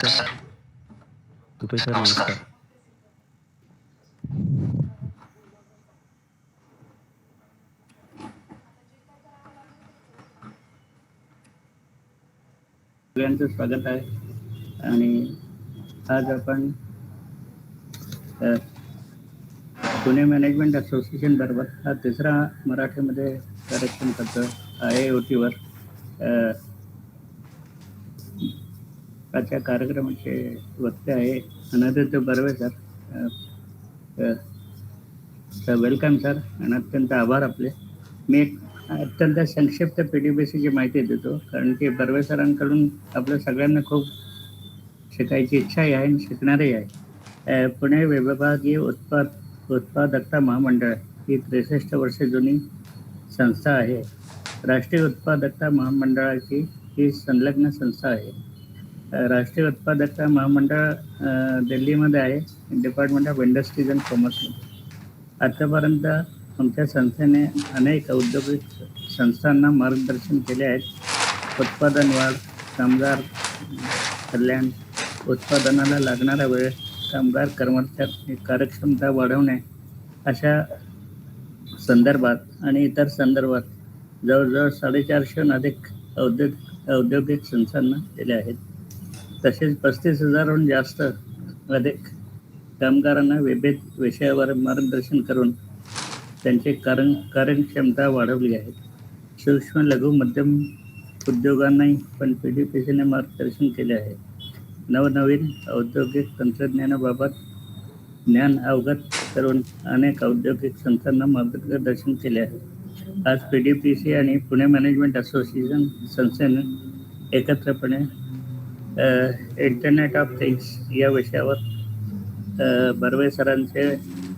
Tupe sir नमस्कार. सगळ्यांचं स्वागत आहे आणि आज आपण पुणे मॅनेजमेंट असोसिएशन बरोबर हा तिसरा मराठीमध्ये कार्यक्रम करतो IIoTवर. आजच्या कार्यक्रमाचे वक्ते आहे Aniruddha Barve sir. Welcome sir आणि अत्यंत आभार आपले. मी एक अत्यंत संक्षिप्त PDPCची माहिती देतो कारण की बर्वे सरांकडून आपल्या सगळ्यांना खूप शिकायची इच्छाही आहे आणि शिकणारही आहे. पुणे विभागीय उत्पादकता महामंडळ ही 63 वर्षे जुनी संस्था आहे. राष्ट्रीय उत्पादकता महामंडळाची ही संलग्न संस्था आहे. राष्ट्रीय उत्पादकता महामंडळ दिल्लीमध्ये आहे, डिपार्टमेंट ऑफ इंडस्ट्रीज अँड कॉमर्समध्ये. आतापर्यंत आमच्या संस्थेने अनेक औद्योगिक संस्थांना मार्गदर्शन केले आहेत. उत्पादन वाढ, कामगार कल्याण, उत्पादनाला लागणारा वेळ, कामगार कर्मचारी कार्यक्षमता वाढवणे अशा संदर्भात आणि इतर संदर्भात जवळजवळ 450हून अधिक औद्योगिक संस्थांना दिले आहेत. तसेच 35,000हून जास्त अधिक कामगारांना विविध विषयावर मार्गदर्शन करून त्यांची कार्यक्षमता वाढवली आहे. सूक्ष्म लघु मध्यम उद्योगांनाही पण PDPCने मार्गदर्शन केले आहे. नवनवीन औद्योगिक तंत्रज्ञानाबाबत ज्ञान अवगत करून अनेक औद्योगिक संस्थांना मार्गदर्शन केले आहे. आज PDPC आणि पुणे मॅनेजमेंट असोसिएशन संस्थेने एकत्रपणे इंटरनेट ऑफ थिंग्स या विषयावर बर्वे सरांचे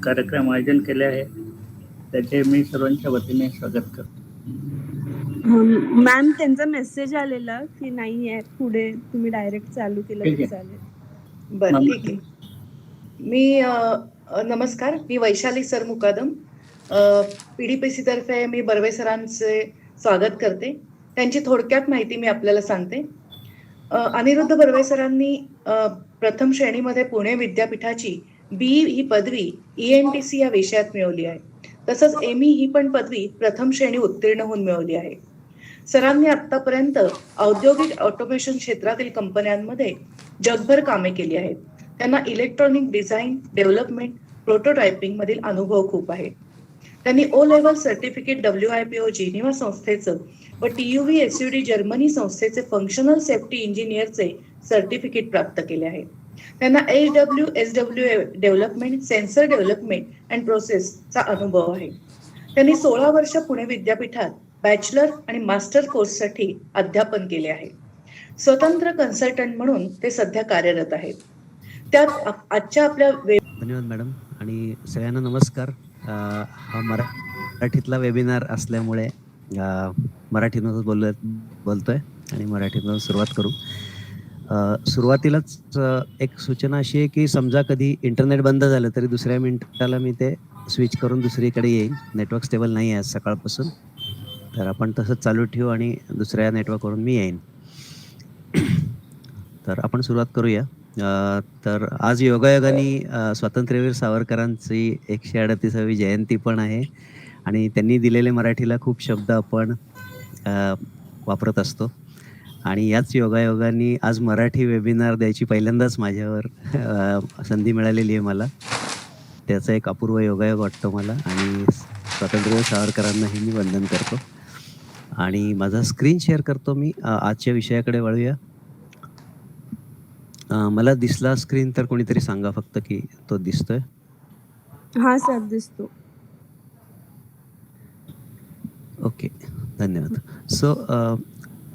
कार्यक्रम आयोजन केले आहे. त्याचे मी सर्वांच्या वतीने स्वागत करतो. मॅम त्यांचा मेसेज आलेला की नाही आहे पुढे, तुम्ही डायरेक्ट चालू केलं तरी चालेल. बरं, ठीक आहे. मी नमस्कार, मी वैशाली सर मुकादम. PDPC तर्फे मी बर्वे सरांचे स्वागत करते. त्यांची थोडक्यात माहिती मी आपल्याला सांगते. अनिरुद्ध बर्वे सरांनी प्रथम श्रेणीमध्ये पुणे विद्यापीठाची BE ही पदवी EMTC या विषयात मिळवली आहे. तसंच ME ही पण पदवी प्रथम श्रेणी उत्तीर्ण होऊन मिळवली आहे. सरांनी आतापर्यंत औद्योगिक ऑटोमेशन क्षेत्रातील कंपन्यांमध्ये जगभर कामे केली आहेत. त्यांना इलेक्ट्रॉनिक डिझाईन, डेव्हलपमेंट, प्रोटोटायपिंग मधील अनुभव खूप आहे. त्यांनी O level certificate WIPO Geneva संस्थेचं व TUV SUD जर्मनी संस्थेचे फंक्शनल सेफ्टी इंजिनियरचे सर्टिफिकेट प्राप्त केले आहे. त्यांना HWSW development, sensor development and प्रोसेसचा अनुभव आहे. त्यांनी 16 वर्ष पुणे विद्यापीठात बॅचलर आणि मास्टर कोर्ससाठी अध्यापन केले आहे. स्वतंत्र कन्सल्टंट म्हणून ते सध्या कार्यरत आहेत. त्यात आजच्या आपल्या धन्यवाद मॅडम आणि सगळ्यांना नमस्कार. हा मराठीतला वेबिनार असल्यामुळे मराठीतूनच बोलतोय आणि मराठीतून सुरुवात करू. सुरुवातीलाच एक सूचना अशी आहे की समजा कधी इंटरनेट बंद झालं तरी दुसऱ्या मिनिटाला मी ते स्विच करून दुसरीकडे येईन. नेटवर्क स्टेबल नाही आहे सकाळपासून, तर आपण तसंच चालू ठेवू आणि दुसऱ्या नेटवर्कवरून मी येईन. तर आपण सुरुवात करूया. तर आज योगायोगाने स्वातंत्र्यवीर सावरकरांची 138वी जयंती पण आहे आणि त्यांनी दिलेले मराठीला खूप शब्द आपण वापरत असतो आणि याच योगायोगाने आज मराठी वेबिनार द्यायची पहिल्यांदाच माझ्यावर संधी मिळालेली आहे मला. त्याचा एक अपूर्व योगायोग वाटतो मला आणि स्वातंत्र्यवीर सावरकरांनाही मी वंदन करतो आणि माझा स्क्रीन शेअर करतो मी. आजच्या विषयाकडे वळूया. मला दिसला स्क्रीन तर कोणीतरी सांगा फक्त की तो दिसतोय. हा सर, दिसतो. ओके, धन्यवाद. सो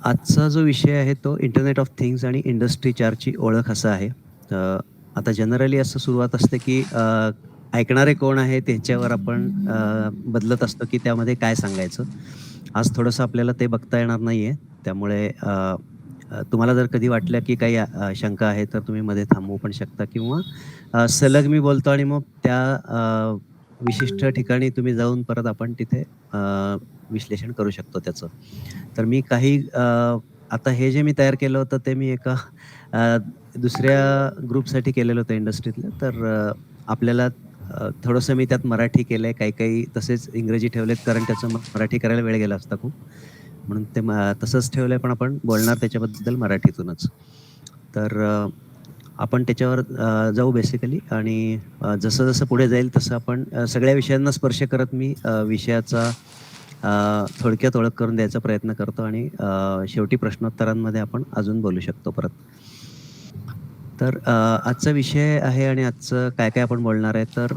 आजचा जो विषय आहे तो इंटरनेट ऑफ थिंग्स आणि इंडस्ट्री 4ची ओळख असा आहे. आता जनरली असं सुरुवात असते की ऐकणारे कोण आहे त्याच्यावर आपण बदलत असतो की त्यामध्ये काय सांगायचं. आज थोडंसं आपल्याला ते बघता येणार नाहीये, त्यामुळे तुम्हाला जर कधी वाटलं की काही शंका आहे तर तुम्ही मध्ये थांबवू पण शकता किंवा सलग मी बोलतो आणि मग त्या विशिष्ट ठिकाणी तुम्ही जाऊन परत आपण तिथे विश्लेषण करू शकतो त्याचं. तर मी काही आता हे जे मी तयार केलं होतं ते मी एका दुसऱ्या ग्रुपसाठी केलेलं होतं इंडस्ट्रीतलं. तर आपल्याला थोडंसं मी त्यात मराठी केलंय, काही-काही तसेच इंग्रजी ठेवलेत कारण त्याचं मराठी करायला वेळ गेला असता खूप. म्हणून ते तसंच ठेवलंय, पण आपण बोलणार त्याच्याबद्दल मराठीतूनच. तर आपण त्याच्यावर जाऊ बेसिकली आणि जसं-जसं पुढे जाईल तसं आपण सगळ्या विषयांना स्पर्श करत मी विषयाचा थोडक्यात ओळख करून द्यायचा प्रयत्न करतो आणि शेवटी प्रश्नोत्तरांमध्ये आपण अजून बोलू शकतो परत. तर आजचा विषय आहे आणि आजचं काय-काय आपण बोलणार आहे, तर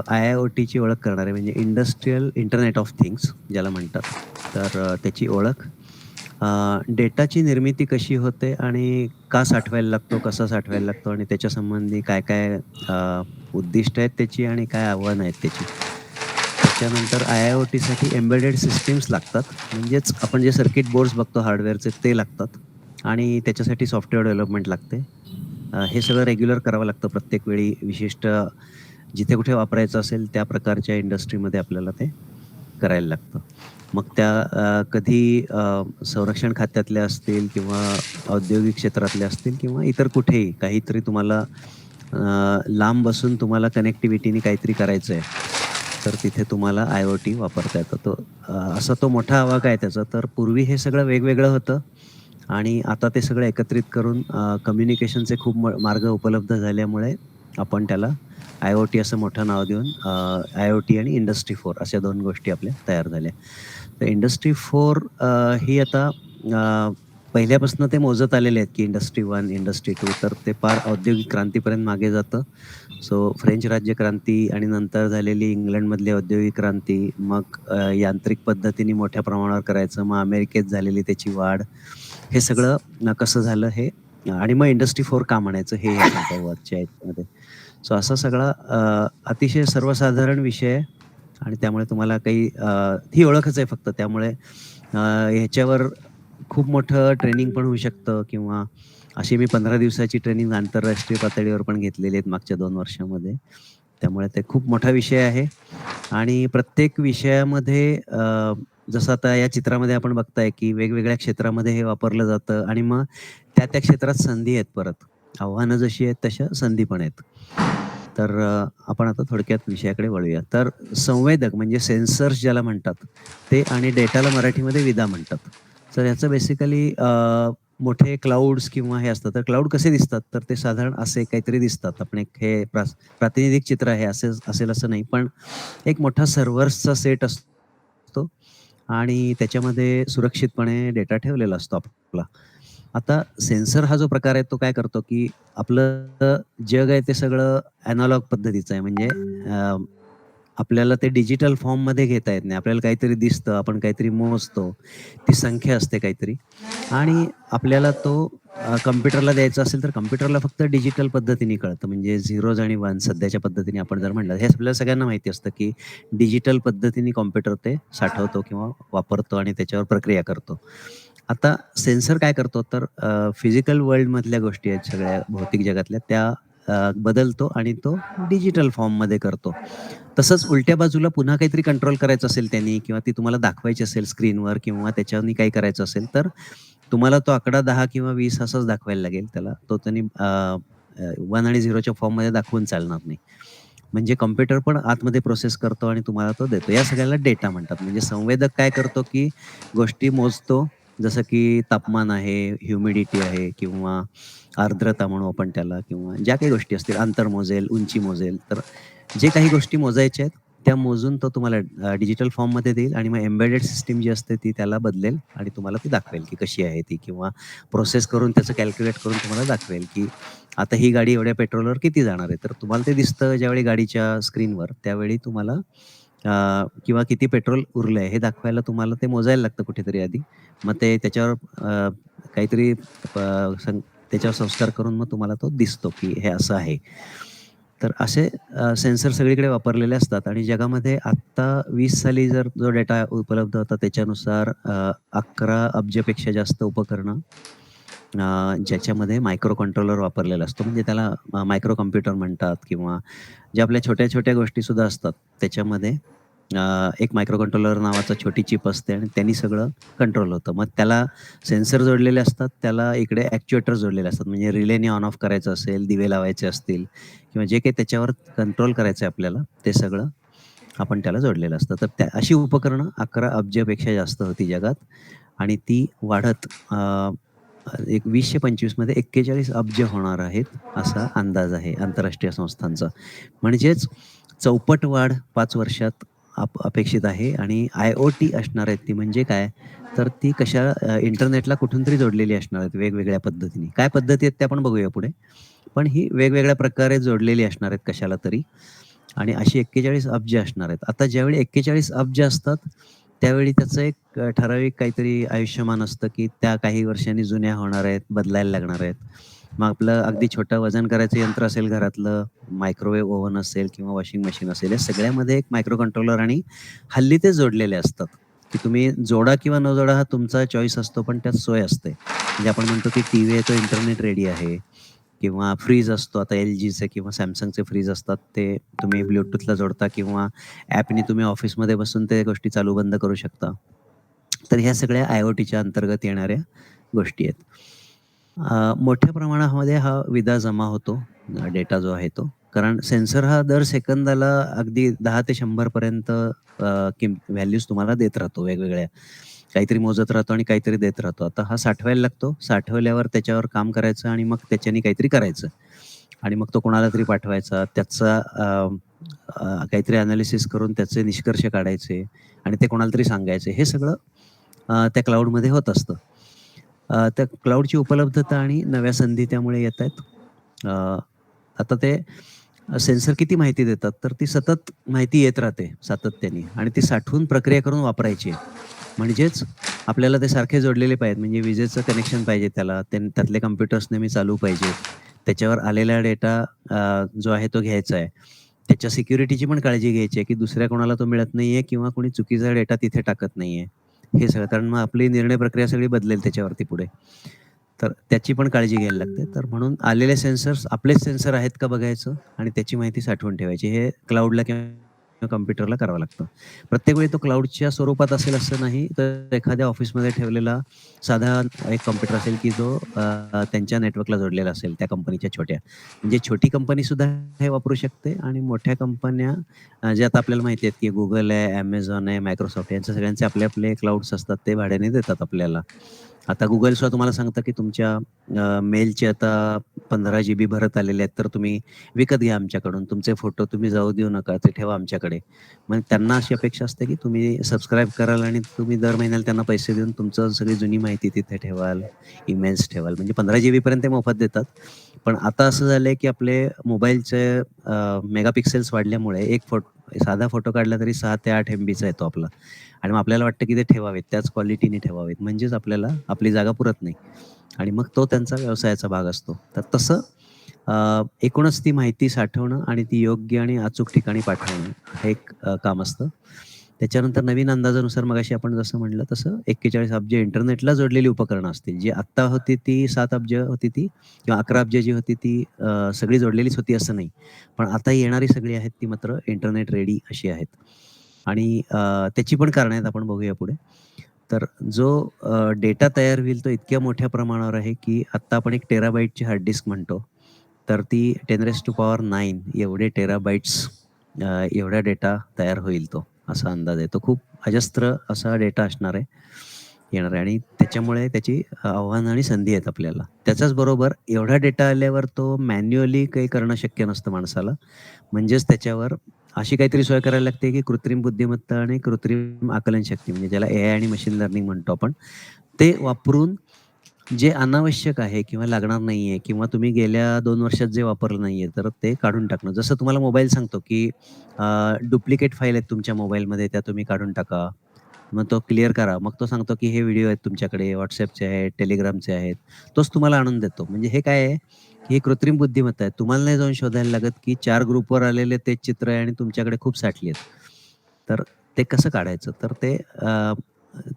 IIoTची ओळख करणार आहे, म्हणजे इंडस्ट्रियल इंटरनेट ऑफ थिंग्स ज्याला म्हणतात. तर त्याची ओळख, डेटाची निर्मिती कशी होते आणि का साठवायला लागतो, कसा साठवायला लागतो आणि त्याच्यासंबंधी काय-काय उद्दिष्ट आहेत त्याची आणि काय आव्हानं आहेत त्याची. त्याच्यानंतर IIoTसाठी एम्बेडेड सिस्टम्स लागतात. म्हणजेच आपण जे सर्किट बोर्ड्स बघतो हार्डवेअरचे ते लागतात आणि त्याच्यासाठी सॉफ्टवेअर डेव्हलपमेंट लागते. हे सगळं रेग्युलर करावं लागतं प्रत्येक वेळी, विशिष्ट जिथे कुठे वापरायचं असेल त्या प्रकारच्या इंडस्ट्रीमध्ये आपल्याला ते करायला लागतं. मग त्या कधी संरक्षण खात्यातल्या असतील किंवा औद्योगिक क्षेत्रातल्या असतील किंवा इतर कुठेही काहीतरी तुम्हाला लांब बसून तुम्हाला कनेक्टिव्हिटीने काहीतरी करायचं आहे, तर तिथे तुम्हाला IoT वापरता येतं. असा तो मोठा आवाक आहे त्याचा. तर पूर्वी हे सगळं वेगवेगळं होतं आणि आता ते सगळं एकत्रित करून कम्युनिकेशनचे खूप मार्ग उपलब्ध झाल्यामुळे आपण त्याला IoT असं मोठं नाव देऊन IoT आणि इंडस्ट्री 4 अशा 2 गोष्टी आपल्या तयार झाल्या. तर इंडस्ट्री 4 ही आता पहिल्यापासून ते मोजत आलेले आहेत, की इंडस्ट्री 1, इंडस्ट्री 2, तर ते पार औद्योगिक क्रांतीपर्यंत मागे जातं. सो फ्रेंच राज्यक्रांती आणि नंतर झालेली इंग्लंडमधली औद्योगिक क्रांती, मग यांत्रिक पद्धतीने मोठ्या प्रमाणावर करायचं, मग अमेरिकेत झालेली त्याची वाढ, हे सगळं कसं झालं हे, आणि मग इंडस्ट्री 4 का म्हणायचं हे ह्या आजच्या याच्यामध्ये. सो असा सगळा अतिशय सर्वसाधारण विषय आहे आणि त्यामुळे तुम्हाला काही ही ओळखच आहे फक्त. त्यामुळे ह्याच्यावर खूप मोठं ट्रेनिंग पण होऊ शकतं किंवा अशी मी 15 दिवसाची ट्रेनिंग आंतरराष्ट्रीय पातळीवर पण घेतलेली आहेत मागच्या 2 वर्षामध्ये. त्यामुळे ते खूप मोठा विषय आहे आणि प्रत्येक विषयामध्ये जसं आता या चित्रामध्ये आपण बघताय, की वेगवेगळ्या क्षेत्रामध्ये हे वापरलं जातं आणि मग त्या क्षेत्रात संधी आहेत परत. आव्हानं जशी आहेत तशा संधी पण आहेत. तर आपण आता थोडक्यात विषयाकडे वळूया. तर संवेदक म्हणजे सेन्सर्स ज्याला म्हणतात ते, आणि डेटाला मराठीमध्ये विदा म्हणतात. तर ह्याचं बेसिकली मोठे क्लाउड्स किंवा हे असतात. तर क्लाउड कसे दिसतात? तर ते साधारण असे काहीतरी दिसतात. आपण एक हे प्रातिनिधिक चित्र आहे असेल असं नाही. पण एक मोठा सर्व्हर्सचा सेट असतो आणि त्याच्यामध्ये सुरक्षितपणे डेटा ठेवलेला असतो आपला. आता सेन्सर हा जो प्रकार आहे तो काय करतो, की आपलं जग आहे ते सगळं एनालॉग पद्धतीचं आहे. म्हणजे आपल्याला ते डिजिटल फॉर्ममध्ये घेता येत नाही. आपल्याला काहीतरी दिसतं, आपण काहीतरी मोजतो, ती संख्या असते काहीतरी आणि आपल्याला तो कॉम्प्युटरला द्यायचा असेल तर कॉम्प्युटरला फक्त डिजिटल पद्धतीने कळतं. म्हणजे झिरोज आणि वन्स सध्याच्या पद्धतीने आपण जर म्हटलं, हे आपल्याला सगळ्यांना माहिती असतं, की डिजिटल पद्धतीने कॉम्प्युटर ते साठवतो किंवा वापरतो आणि त्याच्यावर प्रक्रिया करतो. आता सेन्सर काय करतो, तर फिजिकल वर्ल्डमधल्या गोष्टी आहेत सगळ्या भौतिक जगातल्या त्या बदलतो आणि तो डिजिटल फॉर्ममध्ये करतो. तसंच उलट्या बाजूला पुन्हा काहीतरी कंट्रोल करायचं असेल त्यांनी किंवा ती तुम्हाला दाखवायची असेल स्क्रीनवर किंवा त्याच्यावरनी काही करायचं असेल, तर तुम्हाला तो आकडा 10 किंवा 20 असाच दाखवायला लागेल त्याला. तो त्यांनी 1 आणि 0च्या फॉर्ममध्ये दाखवून चालणार नाही. म्हणजे कॉम्प्युटर पण आतमध्ये प्रोसेस करतो आणि तुम्हाला तो देतो. या सगळ्याला डेटा म्हणतात. म्हणजे संवेदक काय करतो, की गोष्टी मोजतो, जसं की तापमान आहे, ह्युमिडिटी आहे किंवा आर्द्रता म्हणू आपण त्याला, किंवा ज्या काही गोष्टी असतील, अंतर मोजेल, उंची मोजेल. तर जे काही गोष्टी मोजायच्या आहेत त्या मोजून तो तुम्हाला डिजिटल फॉर्ममध्ये देईल आणि मग एम्बेडेड सिस्टम जी असते ती त्याला बदलेल आणि तुम्हाला ती दाखवेल, की कशी आहे ती, किंवा प्रोसेस करून त्याचं कॅल्क्युलेट करून तुम्हाला दाखवेल, की आता ही गाडी एवढ्या पेट्रोलवर किती जाणार आहे. तर तुम्हाला ते दिसतं ज्यावेळी गाडीच्या स्क्रीनवर, त्यावेळी तुम्हाला किंवा किती पेट्रोल उरलंय हे दाखवायला तुम्हाला ते मोजायला लागतं कुठेतरी आधी. मग ते त्याच्यावर काहीतरी त्याच्यावर संस्कार करून मग तुम्हाला तो दिसतो, की हे असं आहे. तर असे सेन्सर सगळीकडे वापरलेले असतात आणि जगामध्ये आत्ता 20 साली जर जो डेटा उपलब्ध होता त्याच्यानुसार 11 अब्जपेक्षा जास्त उपकरणं ज्याच्यामध्ये मायक्रो कंट्रोलर वापरलेला असतो. म्हणजे त्याला मायक्रो कॉम्प्युटर म्हणतात किंवा ज्या आपल्या छोट्या-छोट्या गोष्टीसुद्धा असतात त्याच्यामध्ये एक मायक्रो कंट्रोलर नावाचा छोटी चिप असते आणि त्यांनी सगळं कंट्रोल होतं. मग त्याला सेन्सर जोडलेले असतात, त्याला इकडे ॲक्च्युएटर जोडलेले असतात. म्हणजे रिलेने ऑन ऑफ करायचं असेल, दिवे लावायचे असतील किंवा जे काही त्याच्यावर कंट्रोल करायचं आहे आपल्याला, ते सगळं आपण त्याला जोडलेलं असतं. तर अशी उपकरणं 11 अब्जपेक्षा जास्त होती जगात आणि ती वाढत एक 2025 मध्ये 41 अब्ज होणार आहेत, असा अंदाज आहे आंतरराष्ट्रीय संस्थांचा. म्हणजेच चौपट वाढ 5 वर्षात अपेक्षित आहे आणि IoT असणार आहेत ती म्हणजे काय? तर ती इंटरनेटला कुठून तरी जोडलेली असणार आहेत वेगवेगळ्या पद्धतीने. काय पद्धती आहेत ते आपण बघूया पुढे. पण ही वेगवेगळ्या प्रकारे जोडलेली असणार आहेत कशाला तरी आणि अशी 41 अब्ज असणार आहेत. आता ज्यावेळी 41 अब्ज असतात, त्यावेळी त्याचं एक ठराविक काहीतरी आयुष्यमान असतं, की त्या काही वर्षांनी जुन्या होणार आहेत, बदलायला लागणार आहेत. मग आपलं अगदी छोटं वजन करायचं यंत्र असेल घरातलं, मायक्रोवेव्ह ओव्हन असेल किंवा वॉशिंग मशीन असेल, या सगळ्यामध्ये एक मायक्रो कंट्रोलर आणि हल्ली ते जोडलेले असतात, की तुम्ही जोडा किंवा न जोडा हा तुमचा चॉईस असतो, पण त्यात सोय असते. म्हणजे आपण म्हणतो, की टीव्ही आहे तो इंटरनेट रेडी आहे किंवा फ्रीज असतो. आता LGचे किंवा Samsungचे फ्रीज असतात, ते तुम्ही ब्लूटूथला जोडता किंवा ॲपनी तुम्ही ऑफिसमध्ये बसून ते गोष्टी चालू बंद करू शकता. तर ह्या सगळ्या IoTच्या अंतर्गत येणाऱ्या गोष्टी आहेत. मोठ्या प्रमाणामध्ये हा विदा जमा होतो, डेटा जो आहे तो. कारण सेन्सर हा दर सेकंदाला अगदी 10 ते 100 पर्यंत व्हॅल्यूज तुम्हाला देत राहतो वेगवेगळ्या. काहीतरी मोजत राहतो आणि काहीतरी देत राहतो. आता हा साठवायला लागतो. साठवल्यावर त्याच्यावर काम करायचं आणि मग त्याच्याने काहीतरी करायचं आणि मग तो कोणाला तरी पाठवायचा. त्याचा काहीतरी एनालिसिस करून त्याचे निष्कर्ष काढायचे आणि ते कोणाला तरी सांगायचे. हे सगळं त्या क्लाउडमध्ये होत असतं. त्या क्लाउडची उपलब्धता आणि नव्या संधी त्यामुळे येत आहेत. आता ते सेन्सर किती माहिती देतात, तर ती सतत माहिती येत राहते सातत्याने आणि ती साठवून प्रक्रिया करून वापरायची आहे. म्हणजेच आपल्याला ते सारखे जोडलेले पाहिजेत. म्हणजे विजेचं कनेक्शन पाहिजे त्याला, त्यातले कॉम्प्युटर्स नेहमी चालू पाहिजेत. त्याच्यावर आलेला डेटा जो आहे तो घ्यायचा आहे. त्याच्या सिक्युरिटीची पण काळजी घ्यायची आहे, की दुसऱ्या कोणाला तो मिळत नाहीये किंवा कोणी चुकीचा डेटा तिथे टाकत नाहीये. हे सगळं कारण मग आपली निर्णय प्रक्रिया सगळी बदलेल त्याच्यावरती पुढे. तर त्याची पण काळजी घ्यायला लागते. तर म्हणून आलेले सेन्सर्स आपलेच सेन्सर आहेत का बघायचं आणि त्याची माहिती साठवून ठेवायची. हे क्लाउडला किंवा कॉम्प्युटरला करावं लागतं. प्रत्येक वेळी तो क्लाउडच्या स्वरूपात असेल असं नाही, तर एखाद्या ऑफिसमध्ये ठेवलेला साधा एक कॉम्प्युटर असेल, की जो त्यांच्या नेटवर्कला जोडलेला असेल त्या कंपनीच्या छोट्या. म्हणजे छोटी कंपनीसुद्धा हे वापरू शकते आणि मोठ्या कंपन्या जे आता आपल्याला माहिती आहेत, की Google आहे, Amazon आहे, Microsoft यांचे सगळ्यांचे आपले क्लाउड्स असतात ते भाड्याने देतात आपल्याला. आता Google सुद्धा तुम्हाला सांगतं, की तुमच्या मेलचे आता 15 GB भरत आलेले आहेत, तर तुम्ही विकत घ्या आमच्याकडून. तुमचे फोटो तुम्ही जाऊ देऊ नका, ते ठेवा आमच्याकडे. मग त्यांना अशी अपेक्षा असते, की तुम्ही सबस्क्राईब कराल आणि तुम्ही दर महिन्याला त्यांना पैसे देऊन तुमचं सगळी जुनी माहिती तिथे ठेवाल, ईमेल्स ठेवाल. म्हणजे 15 GB पर्यंत ते मोफत देतात. पण आता असं झालंय, की आपले मोबाईलचे मेगापिक्सेल्स वाढल्यामुळे साधा फोटो काढला तरी 6 ते 8 MBचा येतो आपला आणि मग आपल्याला वाटतं, की ते ठेवावेत, त्याच क्वालिटीने ठेवावेत. म्हणजेच आपल्याला आपली जागा पुरत नाही आणि मग तो त्यांचा व्यवसायाचा भाग असतो. तर तसं एकूणच ती माहिती साठवणं आणि ती योग्य आणि अचूक ठिकाणी पाठवणं हे एक काम असतं. त्याच्यानंतर नवीन अंदाजानुसार मगाशी आपण जसं म्हटलं तसं 41 अब्ज इंटरनेटला जोडलेली उपकरणं असतील. जी आत्ता होती ती 7 अब्ज होती ती किंवा 11 अब्ज जी होती ती सगळी जोडलेलीच होती असं नाही. पण आता येणारी सगळी आहेत ती मात्र इंटरनेट रेडी अशी आहेत. आणि त्याची पण कारणं आहेत आपण बघूया पुढे. तर जो डेटा तयार होईल तो इतक्या मोठ्या प्रमाणावर आहे, की आत्ता आपण एक टेराबाईटची हार्ड डिस्क म्हणतो. तर ती 10⁹ एवढे टेराबाइट्स एवढा डेटा तयार होईल तो, असा अंदाज आहे. तो खूप अजस्त्र असा डेटा असणार आहे, येणार आहे आणि त्याच्यामुळे त्याची आव्हानं आणि संधी आहेत आपल्याला. त्याच्याच बरोबर एवढा डेटा आल्यावर तो मॅन्युअली काही करणं शक्य नसतं माणसाला. म्हणजेच त्याच्यावर अशी काहीतरी सोय करायला लागते, की कृत्रिम बुद्धिमत्ता आणि कृत्रिम आकलनशक्ती म्हणजे ज्याला AI आणि मशीन लर्निंग म्हणतो आपण, ते वापरून जे अनावश्यक आहे किंवा लागणार नाहीये किंवा तुम्ही गेल्या 2 वर्षात जे वापरलं नाहीये, तर ते काढून टाकणं. जसं तुम्हाला मोबाईल सांगतो, की डुप्लिकेट फाईल आहेत तुमच्या मोबाईलमध्ये त्या तुम्ही काढून टाका. मग तो क्लिअर करा. मग तो सांगतो, की हे व्हिडिओ आहेत तुमच्याकडे WhatsAppचे आहेत, Telegramचे आहेत. तोच तुम्हाला आणून देतो. म्हणजे हे काय आहे, की ही कृत्रिम बुद्धिमत्ता आहे. तुम्हाला नाही जाऊन शोधायला लागत, की 4 ग्रुपवर आलेले तेच चित्र आहे आणि तुमच्याकडे खूप साठली आहेत. तर ते कसं काढायचं? तर ते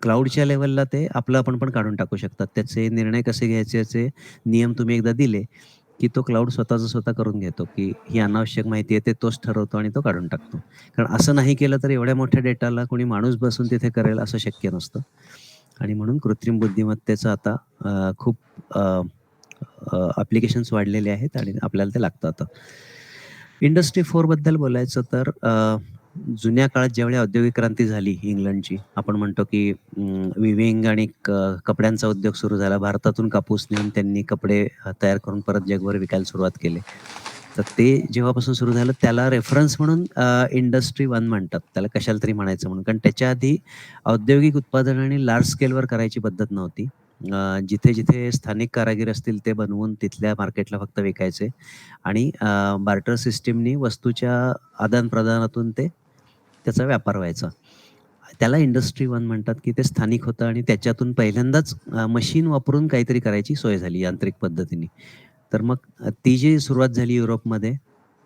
क्लाउडच्या लेव्हलला ते आपलं आपण पण काढून टाकू शकतात. त्याचे निर्णय कसे घ्यायचे याचे नियम तुम्ही एकदा दिले, की तो क्लाउड स्वतःचं स्वतः करून घेतो, की ही अनावश्यक माहिती आहे ते तोच ठरवतो आणि तो काढून टाकतो. कारण असं नाही केलं तर एवढ्या मोठ्या डेटाला कोणी माणूस बसून तिथे करेल असं शक्य नसतं. आणि म्हणून कृत्रिम बुद्धिमत्तेचं आता खूप ॲप्लिकेशन्स वाढलेले आहेत आणि आपल्याला ते लागतं आता. इंडस्ट्री 4 बद्दल बोलायचं तर जुन्या काळात ज्यावेळी औद्योगिक क्रांती झाली इंग्लंडची, आपण म्हणतो की विविंग आणि कपड्यांचा उद्योग सुरू झाला. भारतातून कापूस नेऊन त्यांनी कपडे तयार करून परत जगभर विकायला सुरुवात केली. तर ते जेव्हापासून सुरू झालं त्याला रेफरन्स म्हणून इंडस्ट्री 1 म्हणतात. त्याला कशाला तरी म्हणायचं म्हणून. कारण त्याच्या आधी औद्योगिक उत्पादन आणि लार्ज स्केलवर करायची पद्धत नव्हती. जिथे-जिथे स्थानिक कारागीर असतील ते बनवून तिथल्या मार्केटला फक्त विकायचे आणि बार्टर सिस्टमनी वस्तूच्या आदान-प्रदानातून ते त्याचा व्यापार व्हायचा. त्याला इंडस्ट्री 1 म्हणतात, की ते स्थानिक होतं आणि त्याच्यातून पहिल्यांदाच मशीन वापरून काहीतरी करायची सोय झाली यांत्रिक पद्धतीने. तर मग ती जी सुरुवात झाली युरोपमध्ये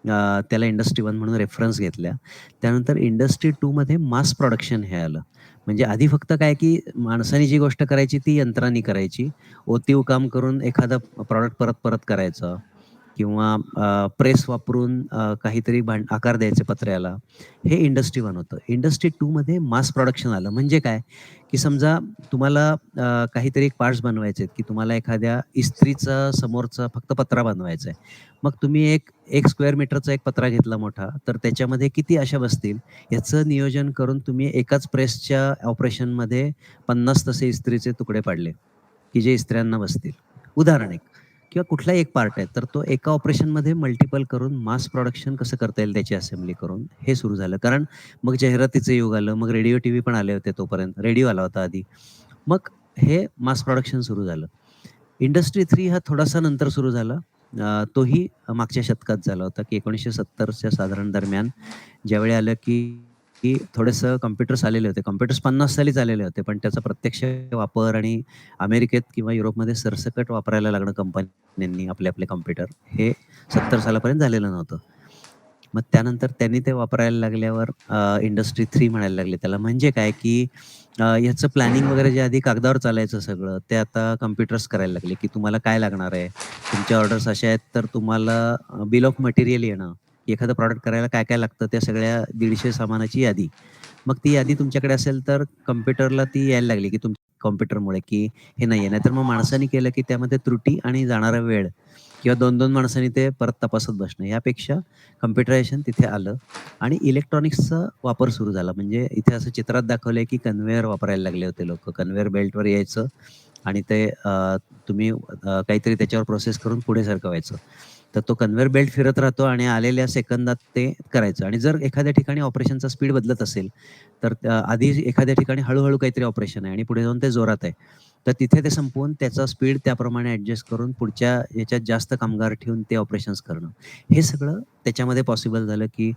त्याला इंडस्ट्री 1 म्हणून रेफरन्स घेतल्या. त्यानंतर इंडस्ट्री 2 मध्ये मास प्रोडक्शन हे आलं. म्हणजे आधी फक्त काय, की माणसाने जी गोष्ट करायची ती यंत्रांनी करायची. ओतीव काम करून एखादा प्रॉडक्ट परत-परत करायचा किंवा प्रेस वापरून काहीतरी आकार द्यायचे पत्र्याला. हे इंडस्ट्री 1 होतं. इंडस्ट्री 2 मध्ये मास प्रोडक्शन आलं. म्हणजे काय, की समजा तुम्हाला काहीतरी पार्ट्स बनवायचे आहेत, की तुम्हाला एखाद्या इस्त्रीचा समोरचा फक्त पत्रा बनवायचा आहे. मग तुम्ही एक स्क्वेअर मीटरचा एक पत्रा घेतला मोठा, तर त्याच्यामध्ये किती अशा बसतील, याचं नियोजन करून तुम्ही एकाच प्रेसच्या ऑपरेशनमध्ये 50 तसे इस्त्रीचे तुकडे पाडले, की जे इस्त्र्यांना बसतील. उदाहरण एक. किंवा कुठलाही एक पार्ट आहे, तर तो एका ऑपरेशनमध्ये मल्टिपल करून मास प्रोडक्शन कसं करता येईल त्याची असेंबली करून हे सुरू झालं. कारण मग जाहिरातीचं युग आलं, मग रेडिओ, टीव्ही पण आले होते तोपर्यंत. रेडिओ आला होता आधी. मग हे मास प्रोडक्शन सुरू झालं. इंडस्ट्री 3 हा थोडासा नंतर सुरू झाला. तोही मागच्या शतकात झाला होता, की 1970च्या साधारण दरम्यान ज्यावेळी आलं, की थोडंसं कॉम्प्युटर्स आलेले होते. कॉम्प्युटर्स 50 सालीच आलेले होते, पण त्याचा प्रत्यक्ष वापर आणि अमेरिकेत किंवा युरोपमध्ये सरसकट वापरायला लागणं कंपन्यांनी आपले कॉम्प्युटर हे 70 सालापर्यंत झालेलं नव्हतं. मग त्यानंतर त्यांनी ते वापरायला लागल्यावर इंडस्ट्री 3 म्हणायला लागले त्याला. म्हणजे काय, की ह्याचं प्लॅनिंग वगैरे जे आधी कागदावर चालायचं सगळं, ते आता कॉम्प्युटर्स करायला लागले, की तुम्हाला काय लागणार आहे? तुमच्या ऑर्डर्स अशा आहेत, तर तुम्हाला बिल ऑफ मटेरियल येणं, एखादं प्रॉडक्ट करायला काय-काय लागतं, त्या सगळ्या 150 सामानाची यादी. मग ती यादी तुमच्याकडे असेल, तर कॉम्प्युटरला ती यायला लागली, की कॉम्प्युटरमुळे, की हे नाहीये. नाहीतर मग माणसाने केलं, की त्यामध्ये त्रुटी आणि जाणारा वेळ किंवा 2-2 माणसांनी ते परत तपासत बसणं. यापेक्षा कॉम्प्युटरायझेशन तिथे आलं आणि इलेक्ट्रॉनिक्सचा वापर सुरू झाला. म्हणजे इथे असं चित्रात दाखवलंय, की कन्व्हेअर वापरायला लागले होते लोकं. कन्व्हेअर बेल्टवर यायचं आणि ते तुम्ही काहीतरी त्याच्यावर प्रोसेस करून पुढे सरकवायचं. तर तो कन्व्हेअर बेल्ट फिरत राहतो आणि आलेल्या सेकंदात ते करायचं आणि जर एखाद्या ठिकाणी ऑपरेशनचा स्पीड बदलत असेल, तर आधी एखाद्या ठिकाणी हळू काहीतरी ऑपरेशन आहे आणि पुढे जाऊन ते जोरात आहे. तर तिथे ते संपवून त्याचा स्पीड त्याप्रमाणे ॲडजस्ट करून पुढच्या याच्यात जास्त कामगार ठेवून ते ऑपरेशन्स करणं. हे सगळं त्याच्यामध्ये पॉसिबल झालं, की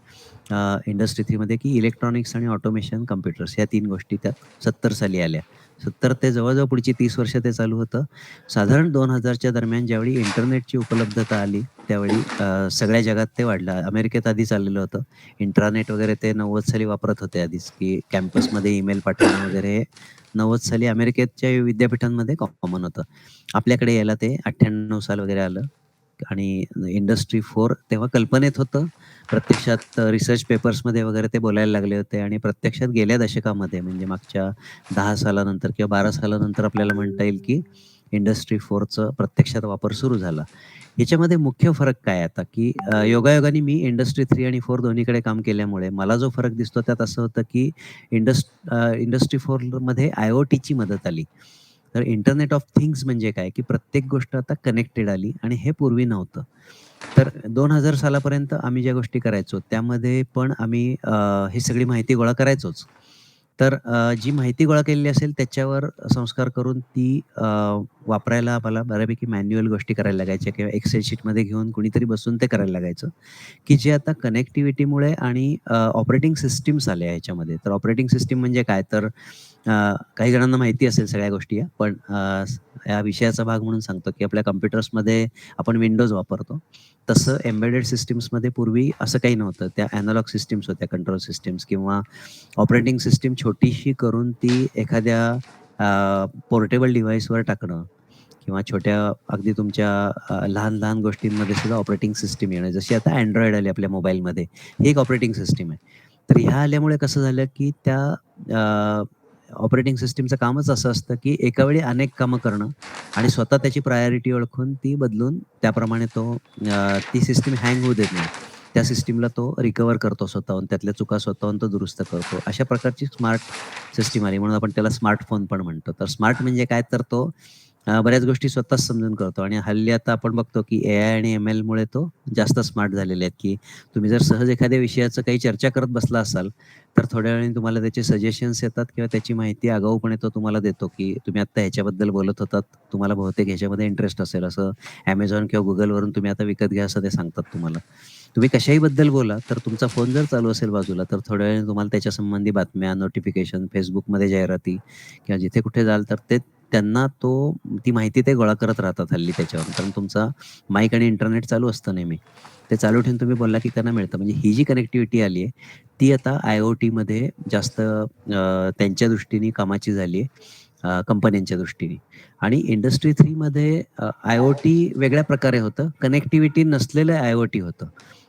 इंडस्ट्री 3 मध्ये की इलेक्ट्रॉनिक्स आणि ऑटोमेशन, कॉम्प्युटर्स ह्या 3 गोष्टी त्यात 70 साली आल्या. 70 ते जवळ पुढची 30 वर्ष ते चालू होतं. साधारण 2000च्या दरम्यान ज्यावेळी इंटरनेटची उपलब्धता आली, त्यावेळी सगळ्या जगात ते वाढलं. अमेरिकेत आधी चाललेलं होतं. इंट्रानेट वगैरे ते 90 साली वापरत होते आधीच, की कॅम्पसमध्ये ईमेल पाठवणं वगैरे हे 90 साली अमेरिकेच्या विद्यापीठांमध्ये कॉमन होतं. आपल्याकडे यायला ते 98 साल वगैरे आलं आणि इंडस्ट्री 4 तेव्हा कल्पनेत होतं. प्रत्यक्षात रिसर्च पेपर्समध्ये वगैरे ते बोलायला लागले होते आणि प्रत्यक्षात गेल्या दशकामध्ये म्हणजे मागच्या 10 सालानंतर किंवा 12 सालानंतर आपल्याला म्हणता येईल, की इंडस्ट्री 4चं प्रत्यक्षात वापर सुरू झाला. याच्यामध्ये मुख्य फरक काय आहे आता, की योगायोगाने मी इंडस्ट्री 3 आणि 4 दोन्हीकडे काम केल्यामुळे मला जो फरक दिसतो त्यात असं होतं, की इंडस्ट्री 4 मध्ये IoTची मदत आली. तर इंटरनेट ऑफ थिंग्स म्हणजे काय, की प्रत्येक गोष्ट आता कनेक्टेड आली आणि हे पूर्वी नव्हतं. तर 2000 सालापर्यंत आम्ही ज्या गोष्टी करायचो त्यामध्ये पण आम्ही ही सगळी माहिती गोळा करायचोच. तर जी माहिती गोळा केलेली असेल त्याच्यावर संस्कार करून ती वापरायला आम्हाला बऱ्यापैकी मॅन्युअल गोष्टी करायला लागायच्या किंवा एक्सेल शीटमध्ये घेऊन कुणीतरी बसून ते करायला लागायचं, की जे आता कनेक्टिव्हिटीमुळे आणि ऑपरेटिंग सिस्टम्स आल्या ह्याच्यामध्ये. तर ऑपरेटिंग सिस्टम म्हणजे काय तर काही जणांना माहिती असेल सगळ्या गोष्टी पण या विषयाचा भाग म्हणून सांगतो, की आपल्या कॉम्प्युटर्समध्ये आपण विंडोज वापरतो. तसं एम्बेडेड सिस्टम्समध्ये पूर्वी असं काही नव्हतं. त्या एनालॉग सिस्टम्स होत्या, कंट्रोल सिस्टम्स किंवा ऑपरेटिंग सिस्टम छोटीशी करून ती एखाद्या पोर्टेबल डिव्हाइसवर टाकणं किंवा छोट्या अगदी तुमच्या लहान-लहान गोष्टींमध्ये सुद्धा ऑपरेटिंग सिस्टम येणं. जशी आता Android आली आपल्या मोबाईलमध्ये, ही एक ऑपरेटिंग सिस्टम आहे. तर ह्या आल्यामुळे कसं झालं, की त्या ऑपरेटिंग सिस्टमचं कामच असं असतं, की एका वेळी अनेक कामं करणं आणि स्वतः त्याची प्रायोरिटी ओळखून ती बदलून त्याप्रमाणे ती सिस्टम हँग होऊ देत नाही. त्या सिस्टमला तो रिकव्हर करतो स्वतःहून, त्यातल्या चुका स्वतःहून तो दुरुस्त करतो. अशा प्रकारची स्मार्ट सिस्टम आली म्हणून आपण त्याला स्मार्टफोन पण म्हणतो. तर स्मार्ट म्हणजे काय तर बऱ्याच गोष्टी स्वतःच समजून करतो आणि हल्ली आता आपण बघतो, की एआय आणि एम-एलमुळे तो जास्त स्मार्ट झालेले आहेत, की तुम्ही जर सहज एखाद्या विषयाचं काही चर्चा करत बसला असाल, तर थोड्या वेळाने तुम्हाला त्याचे सजेशन्स येतात किंवा त्याची माहिती आगाऊपणे तो तुम्हाला देतो, की तुम्ही आत्ता ह्याच्याबद्दल बोलत होतात, तुम्हाला बहुतेक ह्याच्यामध्ये इंटरेस्ट असेल, असं Amazon किंवा Googleवरून तुम्ही आता विकत घ्या असं ते सांगतात तुम्हाला. तुम्ही कशाही बद्दल बोला, तर तुमचा फोन जर चालू असेल बाजूला, तर थोड्या वेळाने तुम्हाला त्याच्या संबंधी बातम्या, नोटिफिकेशन, Facebookमध्ये जाहिराती किंवा जिथे कुठे जाल, तर त्यांना ती माहिती ते गोळा करत राहतात हल्ली त्याच्यावरून. कारण तुमचा माईक आणि इंटरनेट चालू असतं नेहमी. ते चालू ठेवून तुम्ही बोलला, की त्यांना मिळतं. म्हणजे ही जी कनेक्टिव्हिटी आली आहे, ती आता IoTमध्ये जास्त त्यांच्या दृष्टीने कामाची झाली आहे, कंपन्यांच्या दृष्टीने. आणि इंडस्ट्री 3 मध्ये IoT वेगळ्या प्रकारे होतं. कनेक्टिव्हिटी नसलेलं IoT होतं.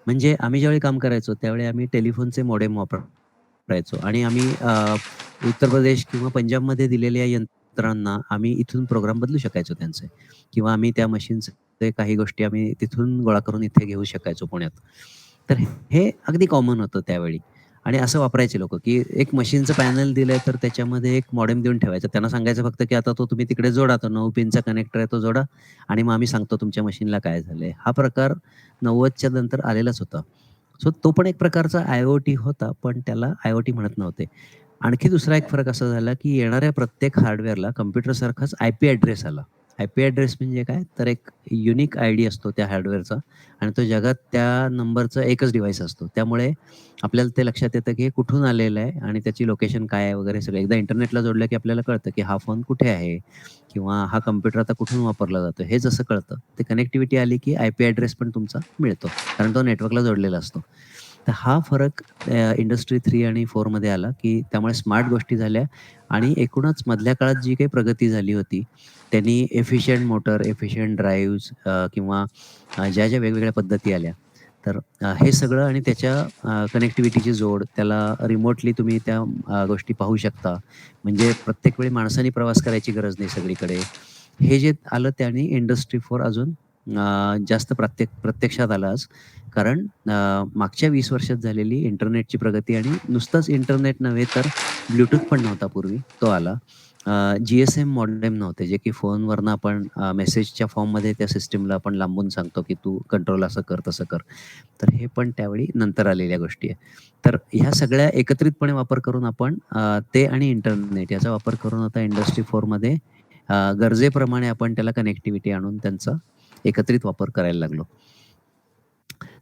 म्हणजे आम्ही ज्यावेळी काम करायचो, त्यावेळी आम्ही टेलिफोनचे मॉडेम वापरायचो आणि आम्ही उत्तर प्रदेश किंवा पंजाबमध्ये दिलेल्या यंत्रांना आम्ही इथून प्रोग्राम बदलू शकायचो त्यांचे किंवा आम्ही त्या मशीन्सचे काही गोष्टी आम्ही तिथून गोळा करून इथे घेऊ शकायचो पुण्यात. तर हे अगदी कॉमन होतं त्यावेळी आणि असं वापरायचे लोकं, की एक मशीनचं पॅनल दिलंय तर त्याच्यामध्ये एक मॉडेम देऊन ठेवायचं. त्यांना सांगायचं फक्त, की आता तो तुम्ही तिकडे जोडा. तो 9 पिनचा कनेक्टर आहे तो जोडा आणि मग आम्ही सांगतो तुमच्या मशीनला काय झालंय. हा प्रकार 90च्या नंतर आलेलाच होता. सो तो पण एक प्रकारचा IoT होता, पण त्याला IoT म्हणत नव्हते. आणखी दुसरा एक फरक असा झाला, की येणाऱ्या प्रत्येक हार्डवेअरला कॉम्प्युटरसारखाच IP ॲड्रेस आला. IP ॲड्रेस म्हणजे काय? तर एक युनिक आयडी असतो त्या हार्डवेअरचा आणि तो जगात त्या नंबरचा एकच डिव्हाइस असतो. त्यामुळे आपल्याला ते लक्षात येतं, की हे कुठून आलेलं आहे आणि त्याची लोकेशन काय आहे वगैरे सगळं. एकदा इंटरनेटला जोडलं, की आपल्याला कळतं, की हा फोन कुठे आहे किंवा हा कॉम्प्युटर आता कुठून वापरला जातो. हे जसं कळतं, ते कनेक्टिव्हिटी आली, की IP ॲड्रेस पण तुमचा मिळतो. कारण तो नेटवर्कला जोडलेला असतो. तर हा फरक इंडस्ट्री 3 आणि 4 मध्ये आला, की त्यामुळे स्मार्ट गोष्टी झाल्या आणि एकूणच मधल्या काळात जी काही प्रगती झाली होती, त्यांनी एफिशियंट मोटर, एफिशियंट ड्राईव्हज किंवा ज्या वेगवेगळ्या पद्धती आल्या, तर हे सगळं आणि त्याच्या कनेक्टिव्हिटीची जोड, त्याला रिमोटली तुम्ही त्या गोष्टी पाहू शकता. म्हणजे प्रत्येक वेळी माणसाने प्रवास करायची गरज नाही सगळीकडे. हे जे आलं त्याने इंडस्ट्री 4 अजून जास्त प्रत्यक्षात आलं आज. कारण मागच्या 20 वर्षात झालेली इंटरनेटची प्रगती आणि नुसतंच इंटरनेट नव्हे तर ब्लूटूथ पण नव्हता पूर्वी, तो आला. GSM मॉडेम नव्हते, जे की फोनवरनं आपण मेसेजच्या फॉर्ममध्ये त्या सिस्टमला आपण लांबून सांगतो, की तू कंट्रोल असं कर, तसं कर. तर हे पण त्यावेळी नंतर आलेल्या गोष्टी आहे. तर ह्या सगळ्या एकत्रितपणे वापर करून आपण ते आणि इंटरनेट याचा वापर करून आता इंडस्ट्री 4 मध्ये गरजेप्रमाणे आपण त्याला कनेक्टिव्हिटी आणून त्यांचा एकत्रित वापर करायला लागलो.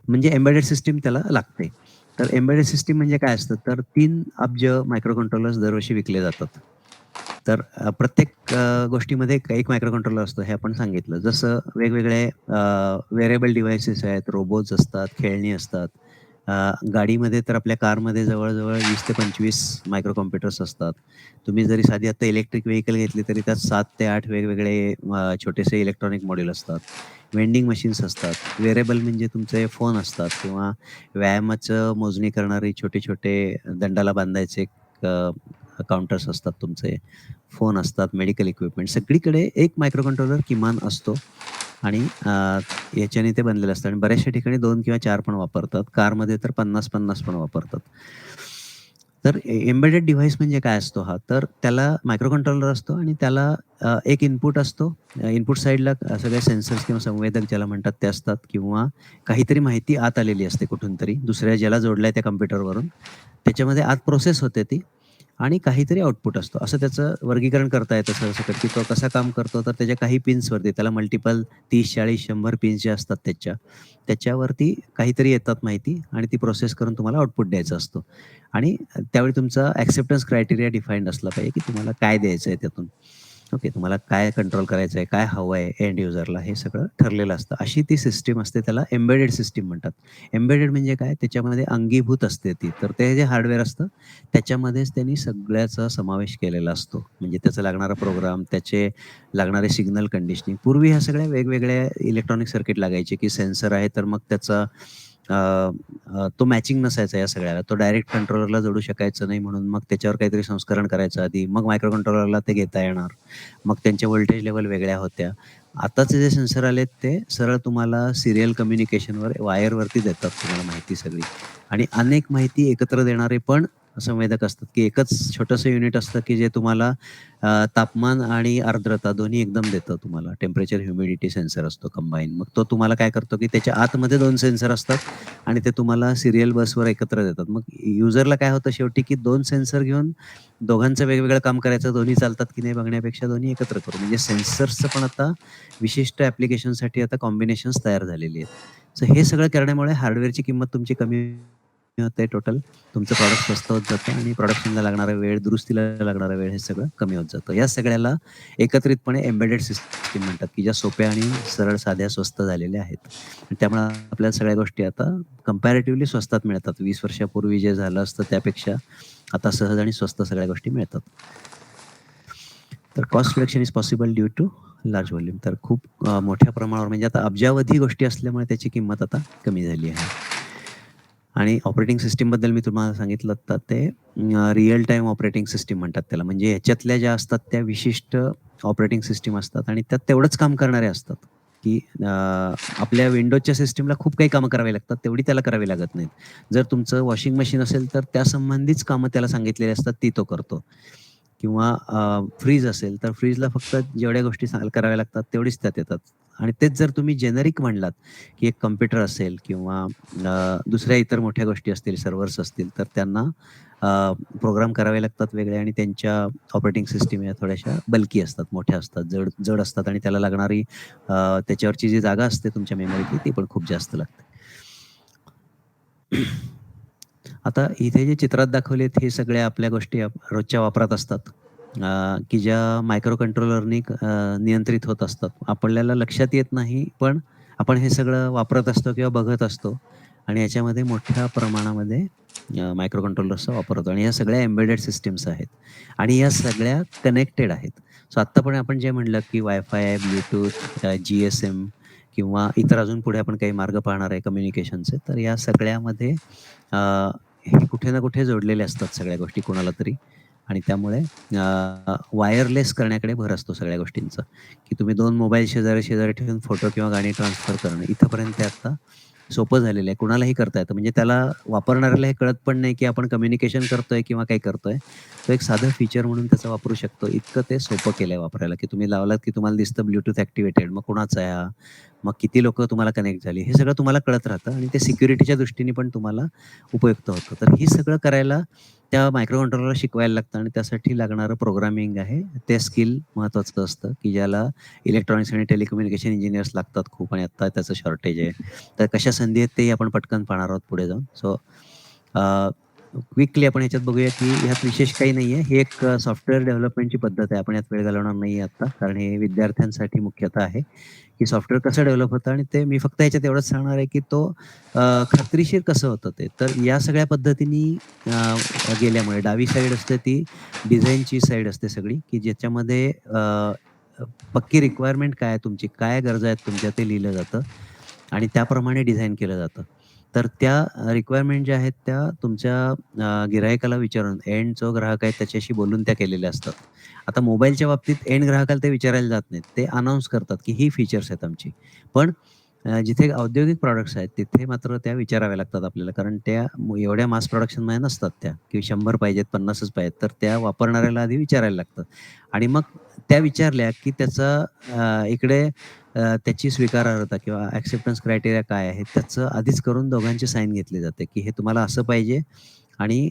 म्हणजे एम्बेडेड सिस्टम त्याला लागते. तर एम्बेडेड सिस्टम म्हणजे काय असतं, तर 3 अब्ज मायक्रो कंट्रोलर्स दरवर्षी विकले जातात. तर प्रत्येक गोष्टीमध्ये एक मायक्रो कंट्रोलर असतो हे आपण सांगितलं. जसं वेगवेगळे वेअरेबल डिव्हाइसेस आहेत, रोबोट्स असतात, खेळणी असतात. अ, गाडीमध्ये तर आपल्या कारमध्ये जवळ-जवळ 20 ते 25 मायक्रो कॉम्प्युटर्स असतात. तुम्ही जरी साधी आता इलेक्ट्रिक व्हेइकल घेतली तरी त्यात 7 ते 8 वेगवेगळे छोटेसे इलेक्ट्रॉनिक मॉड्यूल असतात. वेंडिंग मशीन्स असतात. वेअरेबल म्हणजे तुमचे फोन असतात किंवा व्यायामाचं मोजणी करणारे छोटे-छोटे दंडाला बांधायचे काउंटर्स असतात तुमचे. फोन असतात, मेडिकल इक्विपमेंट सगळीकडे एक मायक्रो कंट्रोलर किमान असतो आणि याच्याने ते बनलेलं असतं आणि बऱ्याचशा ठिकाणी 2 किंवा 4 पण वापरतात. कारमध्ये तर 50-50 पण वापरतात. तर एम्बेडेड डिव्हाइस म्हणजे काय असतो हा? तर त्याला मायक्रो कंट्रोलर असतो आणि त्याला एक इनपुट असतो. इनपुट साइडला सगळे सेन्सर्स किंवा संवेदक ज्याला म्हणतात ते असतात किंवा काहीतरी माहिती आत आलेली असते कुठून तरी दुसऱ्या ज्याला जोडलंय त्या कॉम्प्युटरवरून. त्याच्यामध्ये आत प्रोसेस होते ती आणि काहीतरी आउटपुट असतो. असं त्याचं वर्गीकरण करता येतं सरसकट, की तो कसा काम करतो, तर त्याच्या काही पिन्सवरती त्याला मल्टिपल 30, 40, 100 पिन्स जे असतात त्याच्यावरती काहीतरी येतात माहिती आणि ती प्रोसेस करून तुम्हाला आउटपुट द्यायचा असतो. आणि त्यावेळी तुमचा ॲक्सेप्टन्स क्रायटेरिया डिफाईन्ड असला पाहिजे, की तुम्हाला काय द्यायचं आहे त्यातून. ओके. तुम्हाला काय कंट्रोल करायचं आहे, काय हवं आहे एंड युजरला हे सगळं ठरलेलं असतं. अशी ती सिस्टम असते त्याला एम्बेडेड सिस्टम म्हणतात. एम्बेडेड म्हणजे काय त्याच्यामध्ये अंगीभूत असते ती. तर ते जे हार्डवेअर असतं त्याच्यामध्येच त्यांनी सगळ्याचा समावेश केलेला असतो. म्हणजे त्याचा लागणारा प्रोग्राम, त्याचे लागणारे सिग्नल कंडिशनिंग. पूर्वी ह्या सगळ्या वेगवेगळ्या इलेक्ट्रॉनिक सर्किट लागायचे, की सेन्सर आहे तर मग त्याचा अ, तो मॅचिंग नसायचा या सगळ्याला. तो डायरेक्ट कंट्रोलरला जोडू शकायचं नाही म्हणून मग त्याच्यावर काहीतरी संस्करण करायचं आधी. मग मायक्रो कंट्रोलरला ते घेता येणार. मग त्यांच्या व्होल्टेज लेव्हल वेगळ्या होत्या. आताचे जे सेन्सर आलेत ते सरळ तुम्हाला सीरियल कम्युनिकेशनवर वायरवरती देतात तुम्हाला माहिती सगळी. आणि अनेक माहिती एकत्र देणारे पण संवेदक असतात, की एकच छोटंसं युनिट असतं, की जे तुम्हाला तापमान आणि आर्द्रता दोन्ही एकदम देतं तुम्हाला. टेम्परेचर, ह्युमिडिटी सेन्सर असतो कंबाईन. मग तो तुम्हाला काय करतो, की त्याच्या आतमध्ये 2 सेन्सर असतात आणि ते तुम्हाला सीरियल बसवर एकत्र देतात. मग युजरला काय होतं शेवटी, की 2 सेन्सर घेऊन दोघांचं वेगवेगळं काम करायचं, दोन्ही चालतात की नाही बघण्यापेक्षा दोन्ही एकत्र करू. म्हणजे सेन्सर्सचं पण आता विशिष्ट ॲप्लिकेशनसाठी आता कॉम्बिनेशन्स तयार झालेली आहेत. सो हे सगळं करण्यामुळे हार्डवेअरची किंमत तुमची कमी होते टोटल. तुमचं प्रॉडक्ट स्वस्त होत जातं आणि प्रोडक्शनला लागणारा वेळ, दुरुस्तीला लागणारा वेळ हे सगळं कमी होत जातं. या सगळ्याला एकत्रितपणे एम्बेडेड सिस्टम म्हणतात, की ज्या सोप्या आणि सरळ, साध्या, स्वस्त झालेल्या आहेत. आणि त्यामुळे आपल्याला सगळ्या गोष्टी आता कंपॅरेटिव्हली स्वस्तात मिळतात. 20 वर्षापूर्वी जे झालं असतं त्यापेक्षा आता सहज आणि स्वस्त सगळ्या गोष्टी मिळतात. तर cost reduction is possible due to large volume. तर खूप मोठ्या प्रमाणावर म्हणजे आता अब्जावधी गोष्टी असल्यामुळे त्याची किंमत आता कमी झाली आहे. आणि ऑपरेटिंग सिस्टमबद्दल मी तुम्हाला सांगितलं तर ते रिअल टाईम ऑपरेटिंग सिस्टम म्हणतात त्याला. म्हणजे ह्याच्यातल्या ज्या असतात त्या विशिष्ट ऑपरेटिंग सिस्टम असतात आणि त्यात तेवढंच काम करणारे असतात, की आपल्या विंडोजच्या सिस्टमला खूप काही कामं करावी लागतात, तेवढी त्याला करावी लागत नाहीत. जर तुमचं वॉशिंग मशीन असेल तर त्यासंबंधीच कामं त्याला सांगितलेली असतात ती तो करतो. किंवा फ्रीज असेल तर फ्रीजला फक्त जेवढ्या गोष्टी कराव्या लागतात तेवढीच त्यात येतात. आणि तेच जर तुम्ही जेनेरिक म्हणलात, की एक कॉम्प्युटर असेल किंवा दुसऱ्या इतर मोठ्या गोष्टी असतील, सर्व्हर्स असतील, तर त्यांना प्रोग्राम करावे लागतात वेगळे आणि त्यांच्या ऑपरेटिंग सिस्टम या थोड्याशा बल्की असतात, मोठ्या असतात, जड जड असतात आणि त्याला लागणारी त्याच्यावरची जी जागा असते तुमच्या मेमरीतली ती पण खूप जास्त लागते. आता इथे जे चित्रात दाखवलेत हे सगळ्या आपल्या गोष्टी रोजच्या वापरात असतात. की ज्या मायक्रो कंट्रोलरनी नियंत्रित होत असतात. आपल्याला लक्षात येत नाही, पण आपण हे सगळं वापरत असतो किंवा बघत असतो आणि याच्यामध्ये मोठ्या प्रमाणामध्ये मायक्रो कंट्रोलर्सचा वापर होतो आणि या सगळ्या एम्बेडेड सिस्टम्स आहेत आणि या सगळ्या कनेक्टेड आहेत. सो आत्ता पण आपण जे म्हणलं, की वायफाय आहे, ब्लूटूथ, GSM किंवा इतर अजून पुढे आपण काही मार्ग पाहणार आहे कम्युनिकेशनचे. तर या सगळ्यामध्ये अ, हे कुठे ना कुठे जोडलेले असतात सगळ्या गोष्टी कोणाला तरी आणि त्यामुळे वायरलेस करण्याकडे भर असतो सगळ्या गोष्टींचा, की तुम्ही 2 मोबाईल शेजारी-शेजारी ठेवून फोटो किंवा गाणी ट्रान्सफर करणं. इथपर्यंत ते आता सोपं झालेलं आहे. कुणालाही करता येतं. म्हणजे त्याला वापरणाऱ्याला हे कळत पण नाही, की आपण कम्युनिकेशन करतोय किंवा काही करतोय. तो एक साधं फीचर म्हणून त्याचा वापरू शकतो. इतकं ते सोपं केलंय वापरायला, की तुम्ही लावलात, की तुम्हाला दिसतं ब्लूटूथ ॲक्टिव्हेटेड. मग कुणाचा आहे हा? मग किती लोकं तुम्हाला कनेक्ट झाली? हे सगळं तुम्हाला कळत राहतं आणि ते सिक्युरिटीच्या दृष्टीने पण तुम्हाला उपयुक्त होतं. तर हे सगळं करायला त्या मायक्रो कंट्रोलरला शिकवायला लागतं आणि त्यासाठी लागणारं प्रोग्रामिंग आहे. ते स्किल महत्त्वाचं असतं, की ज्याला इलेक्ट्रॉनिक्स आणि टेलिकम्युनिकेशन इंजिनिअर्स लागतात खूप आणि आत्ता त्याचं शॉर्टेज आहे. तर कशा संधी आहेत तेही आपण पटकन पाहणार आहोत पुढे जाऊन. सो क्विकली आपण ह्याच्यात बघूया, की ह्यात विशेष काही नाहीये. ही एक सॉफ्टवेअर डेव्हलपमेंटची पद्धत आहे. आपण यात वेळ घालवणार नाहीये आत्ता. कारण हे विद्यार्थ्यांसाठी मुख्यतः आहे, की सॉफ्टवेअर कसं डेव्हलप होतं आणि ते मी फक्त ह्याच्यात एवढंच सांगणार आहे, की तो खात्रीशीर कसं होतं ते. तर या सगळ्या पद्धतीने गेल्यामुळे डावी साईड असते ती डिझाइनची साईड असते सगळी, की ज्याच्यामध्ये पक्की रिक्वायरमेंट काय आहे तुमची, काय गरजा आहेत तुमच्या ते लिहिलं जातं आणि त्याप्रमाणे डिझाइन केलं जातं. तर त्या रिक्वायरमेंट ज्या आहेत त्या तुमच्या गिराहिकाला विचारून एंड जो ग्राहक आहे त्याच्याशी बोलून त्या केलेल्या असतात. आता मोबाईलच्या बाबतीत एंड ग्राहकाला ते विचारायला जात नाहीत. ते अनाउन्स करतात, की ही फीचर्स आहेत आमची. पण जिथे औद्योगिक प्रॉडक्ट्स आहेत तिथे मात्र त्या विचाराव्या लागतात आपल्याला. कारण त्या एवढ्या मास प्रोडक्शनमध्ये नसतात त्या, की 100 पाहिजेत, 50च पाहिजेत. तर त्या वापरणाऱ्याला आधी विचारायला लागतं आणि मग त्या विचारल्या, की त्याचा इकडे त्याची स्वीकारार्हता किंवा ॲक्सेप्टन्स क्रायटेरिया काय आहे, त्याचं आधीच करून दोघांची साईन घेतली जाते, की हे तुम्हाला असं पाहिजे आणि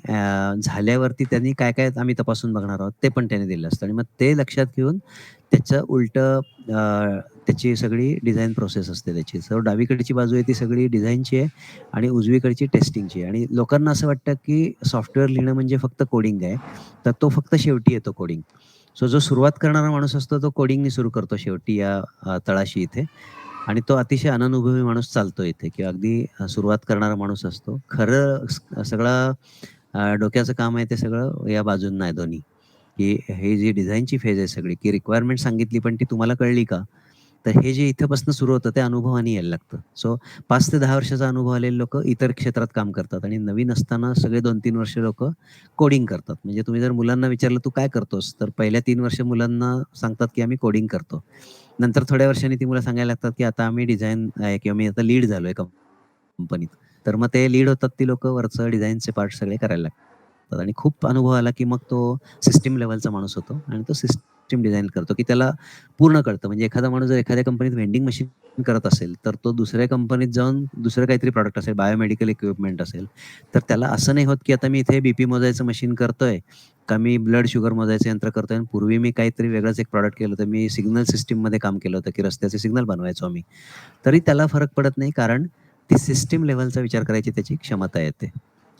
झाल्यावरती त्यांनी काय-काय आम्ही तपासून बघणार आहोत, ते पण त्याने दिलं असतं आणि मग ते लक्षात घेऊन त्याचं उलटं त्याची सगळी डिझाइन प्रोसेस असते त्याची. सो डावीकडची बाजू आहे ती सगळी डिझाइनची आहे आणि उजवीकडची टेस्टिंगची आहे आणि लोकांना असं वाटतं, की सॉफ्टवेअर लिहिणं म्हणजे फक्त कोडिंग आहे. तर तो फक्त शेवटी येतो कोडिंग. सो जो सुरुवात करणारा माणूस असतो तो कोडिंगनी सुरू करतो शेवटी या तळाशी इथे आणि तो अतिशय अननुभवी माणूस चालतो इथे किंवा अगदी सुरुवात करणारा माणूस असतो. खरं सगळं डोक्याचं काम आहे ते सगळं या बाजूंना आहे दोन्ही, की हे जी डिझाइनची फेज आहे सगळी, की रिक्वायरमेंट सांगितली पण ती तुम्हाला कळली का? तर हे जे इथपासून सुरू होतं ते अनुभवाने यायला लागतं. सो 5 ते 10 वर्षाचा अनुभव आलेले लोकं इतर क्षेत्रात काम करतात आणि नवीन असताना सगळे 2-3 वर्ष लोकं कोडिंग करतात. म्हणजे तुम्ही जर मुलांना विचारलं, "तू काय करतोस?" तर पहिल्या 3 वर्ष मुलांना सांगतात, की "आम्ही कोडिंग करतो." नंतर थोड्या वर्षांनी ती मुलं सांगायला लागतात, की "आता आम्ही डिझाइन आहे किंवा मी आता लीड झालोय कंपनीत." तर मग ते लीड होतात ती लोकं वरचं डिझाइनचे पार्ट सगळे करायला लागतात आणि खूप अनुभव आला, की मग तो सिस्टम लेव्हलचा माणूस होतो आणि तो सिस्टम डिझाइन करतो, की त्याला पूर्ण कळतं. म्हणजे एखादा माणूस जर एखाद्या कंपनीत वेंडिंग मशीन करत असेल, तर तो दुसऱ्या कंपनीत जाऊन दुसरं काहीतरी प्रॉडक्ट असेल, बायोमेडिकल इक्विपमेंट असेल, तर त्याला असं नाही होत, की आता मी इथे बीपी मोजायचं मशीन करतोय, का मी ब्लड शुगर मोजायचं यंत्र करतोय आणि पूर्वी मी काहीतरी वेगळंच एक प्रॉडक्ट केलं होतं. मी सिग्नल सिस्टममध्ये काम केलं होतं, की रस्त्याचे सिग्नल बनवायचो आम्ही. तरी त्याला फरक पडत नाही कारण ती सिस्टम लेव्हलचा विचार करायची त्याची क्षमता येते.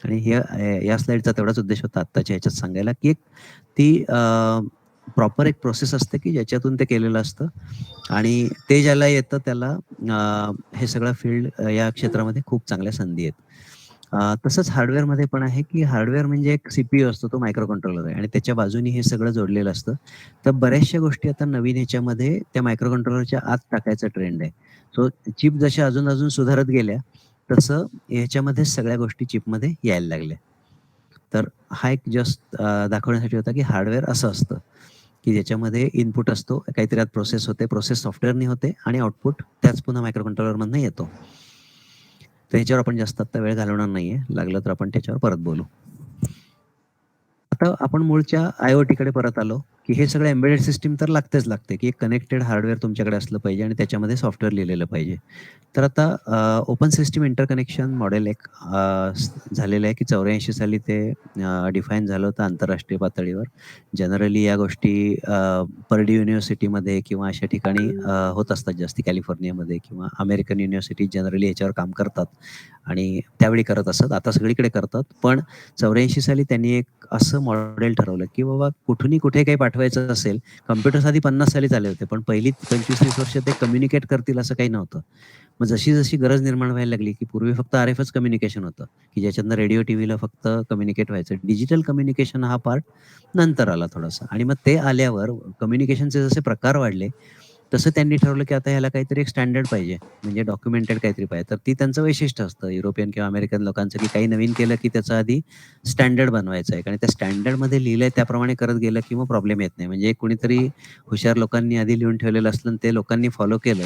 आणि या स्लाईडचा तेवढाच उद्देश होता आत्ताच्या ह्याच्यात सांगायला, की ती प्रॉपर एक प्रोसेस असते, की ज्याच्यातून ते केलेलं असतं आणि ते ज्याला येतं त्याला हे सगळं फील्ड या क्षेत्रामध्ये खूप चांगल्या संधी आहेत. तसंच हार्डवेअरमध्ये पण आहे, की हार्डवेअर म्हणजे एक सीपीयू असतो, तो मायक्रो कंट्रोलर आहे आणि त्याच्या बाजूनी हे सगळं जोडलेलं असतं. तर बऱ्याचशा गोष्टी आता नवीन ह्याच्यामध्ये त्या मायक्रो कंट्रोलरच्या आत टाकायचा ट्रेंड आहे. सो चिप जशा अजून सुधारत गेल्या, तसं ह्याच्यामध्ये सगळ्या गोष्टी चिपमध्ये यायला लागल्या. तर हा एक जस्ट दाखवण्यासाठी होता, की हार्डवेअर असं असतं, की ज्याच्यामध्ये इनपुट असतो, काहीतरी आत प्रोसेस होते, प्रोसेस सॉफ्टवेअरनी होते आणि आउटपुट त्याच पुन्हा मायक्रो कंट्रोलरमधनं येतो. तर ह्याच्यावर आपण जास्त आत्ता वेळ घालवणार नाहीये. लागलं तर आपण त्याच्यावर परत बोलू. आता आपण मूळच्या आय-ओ-टीकडे परत आलो, की हे सगळं एम्बेडेड सिस्टम तर लागते, की एक कनेक्टेड हार्डवेअर तुमच्याकडे असलं पाहिजे आणि त्याच्यामध्ये सॉफ्टवेअर लिहिलेलं पाहिजे. तर आता ओपन सिस्टम इंटरकनेक्शन मॉडेल एक झालेलं आहे, की 84 साली ते डिफाईन झालं होतं आंतरराष्ट्रीय पातळीवर. जनरली या गोष्टी पर्ड्यू युनिव्हर्सिटीमध्ये किंवा अशा ठिकाणी होत असतात जास्ती कॅलिफोर्नियामध्ये किंवा अमेरिकन युनिव्हर्सिटी जनरली याच्यावर काम करतात आणि त्यावेळी करत असत. आता सगळीकडे करतात. पण 84 साली त्यांनी एक असं मॉडेल ठरवलं, की बाबा कुठूनही कुठे काही पाठवायचं असेल, कॉम्प्युटर्स आधी 50 सालीच आले होते. पण पहिली 25-30 वर्ष ते कम्युनिकेट करतील असं काही नव्हतं. मग जशी-जशी गरज निर्माण व्हायला लागली, की पूर्वी फक्त आर-एफच कम्युनिकेशन होतं, की ज्याच्यातनं रेडिओ, टीव्हीला फक्त कम्युनिकेट व्हायचं. डिजिटल कम्युनिकेशन हा पार्ट नंतर आला थोडासा आणि मग ते आल्यावर कम्युनिकेशनचे जसे प्रकार वाढले, तसं त्यांनी ठरवलं, की आता ह्याला काहीतरी एक स्टँडर्ड पाहिजे. म्हणजे डॉक्युमेंटेड काहीतरी पाहिजे. तर ती त्यांचं वैशिष्ट्य असतं युरोपियन किंवा अमेरिकन लोकांचं, की काही नवीन केलं, की त्याचं आधी स्टँडर्ड बनवायचं आहे आणि त्या स्टँडर्डमध्ये लिहिलंय त्याप्रमाणे करत गेलं, की मग प्रॉब्लेम येत नाही. म्हणजे कुणीतरी हुशार लोकांनी आधी लिहून ठेवलेलं असलं आणि ते लोकांनी फॉलो केलं,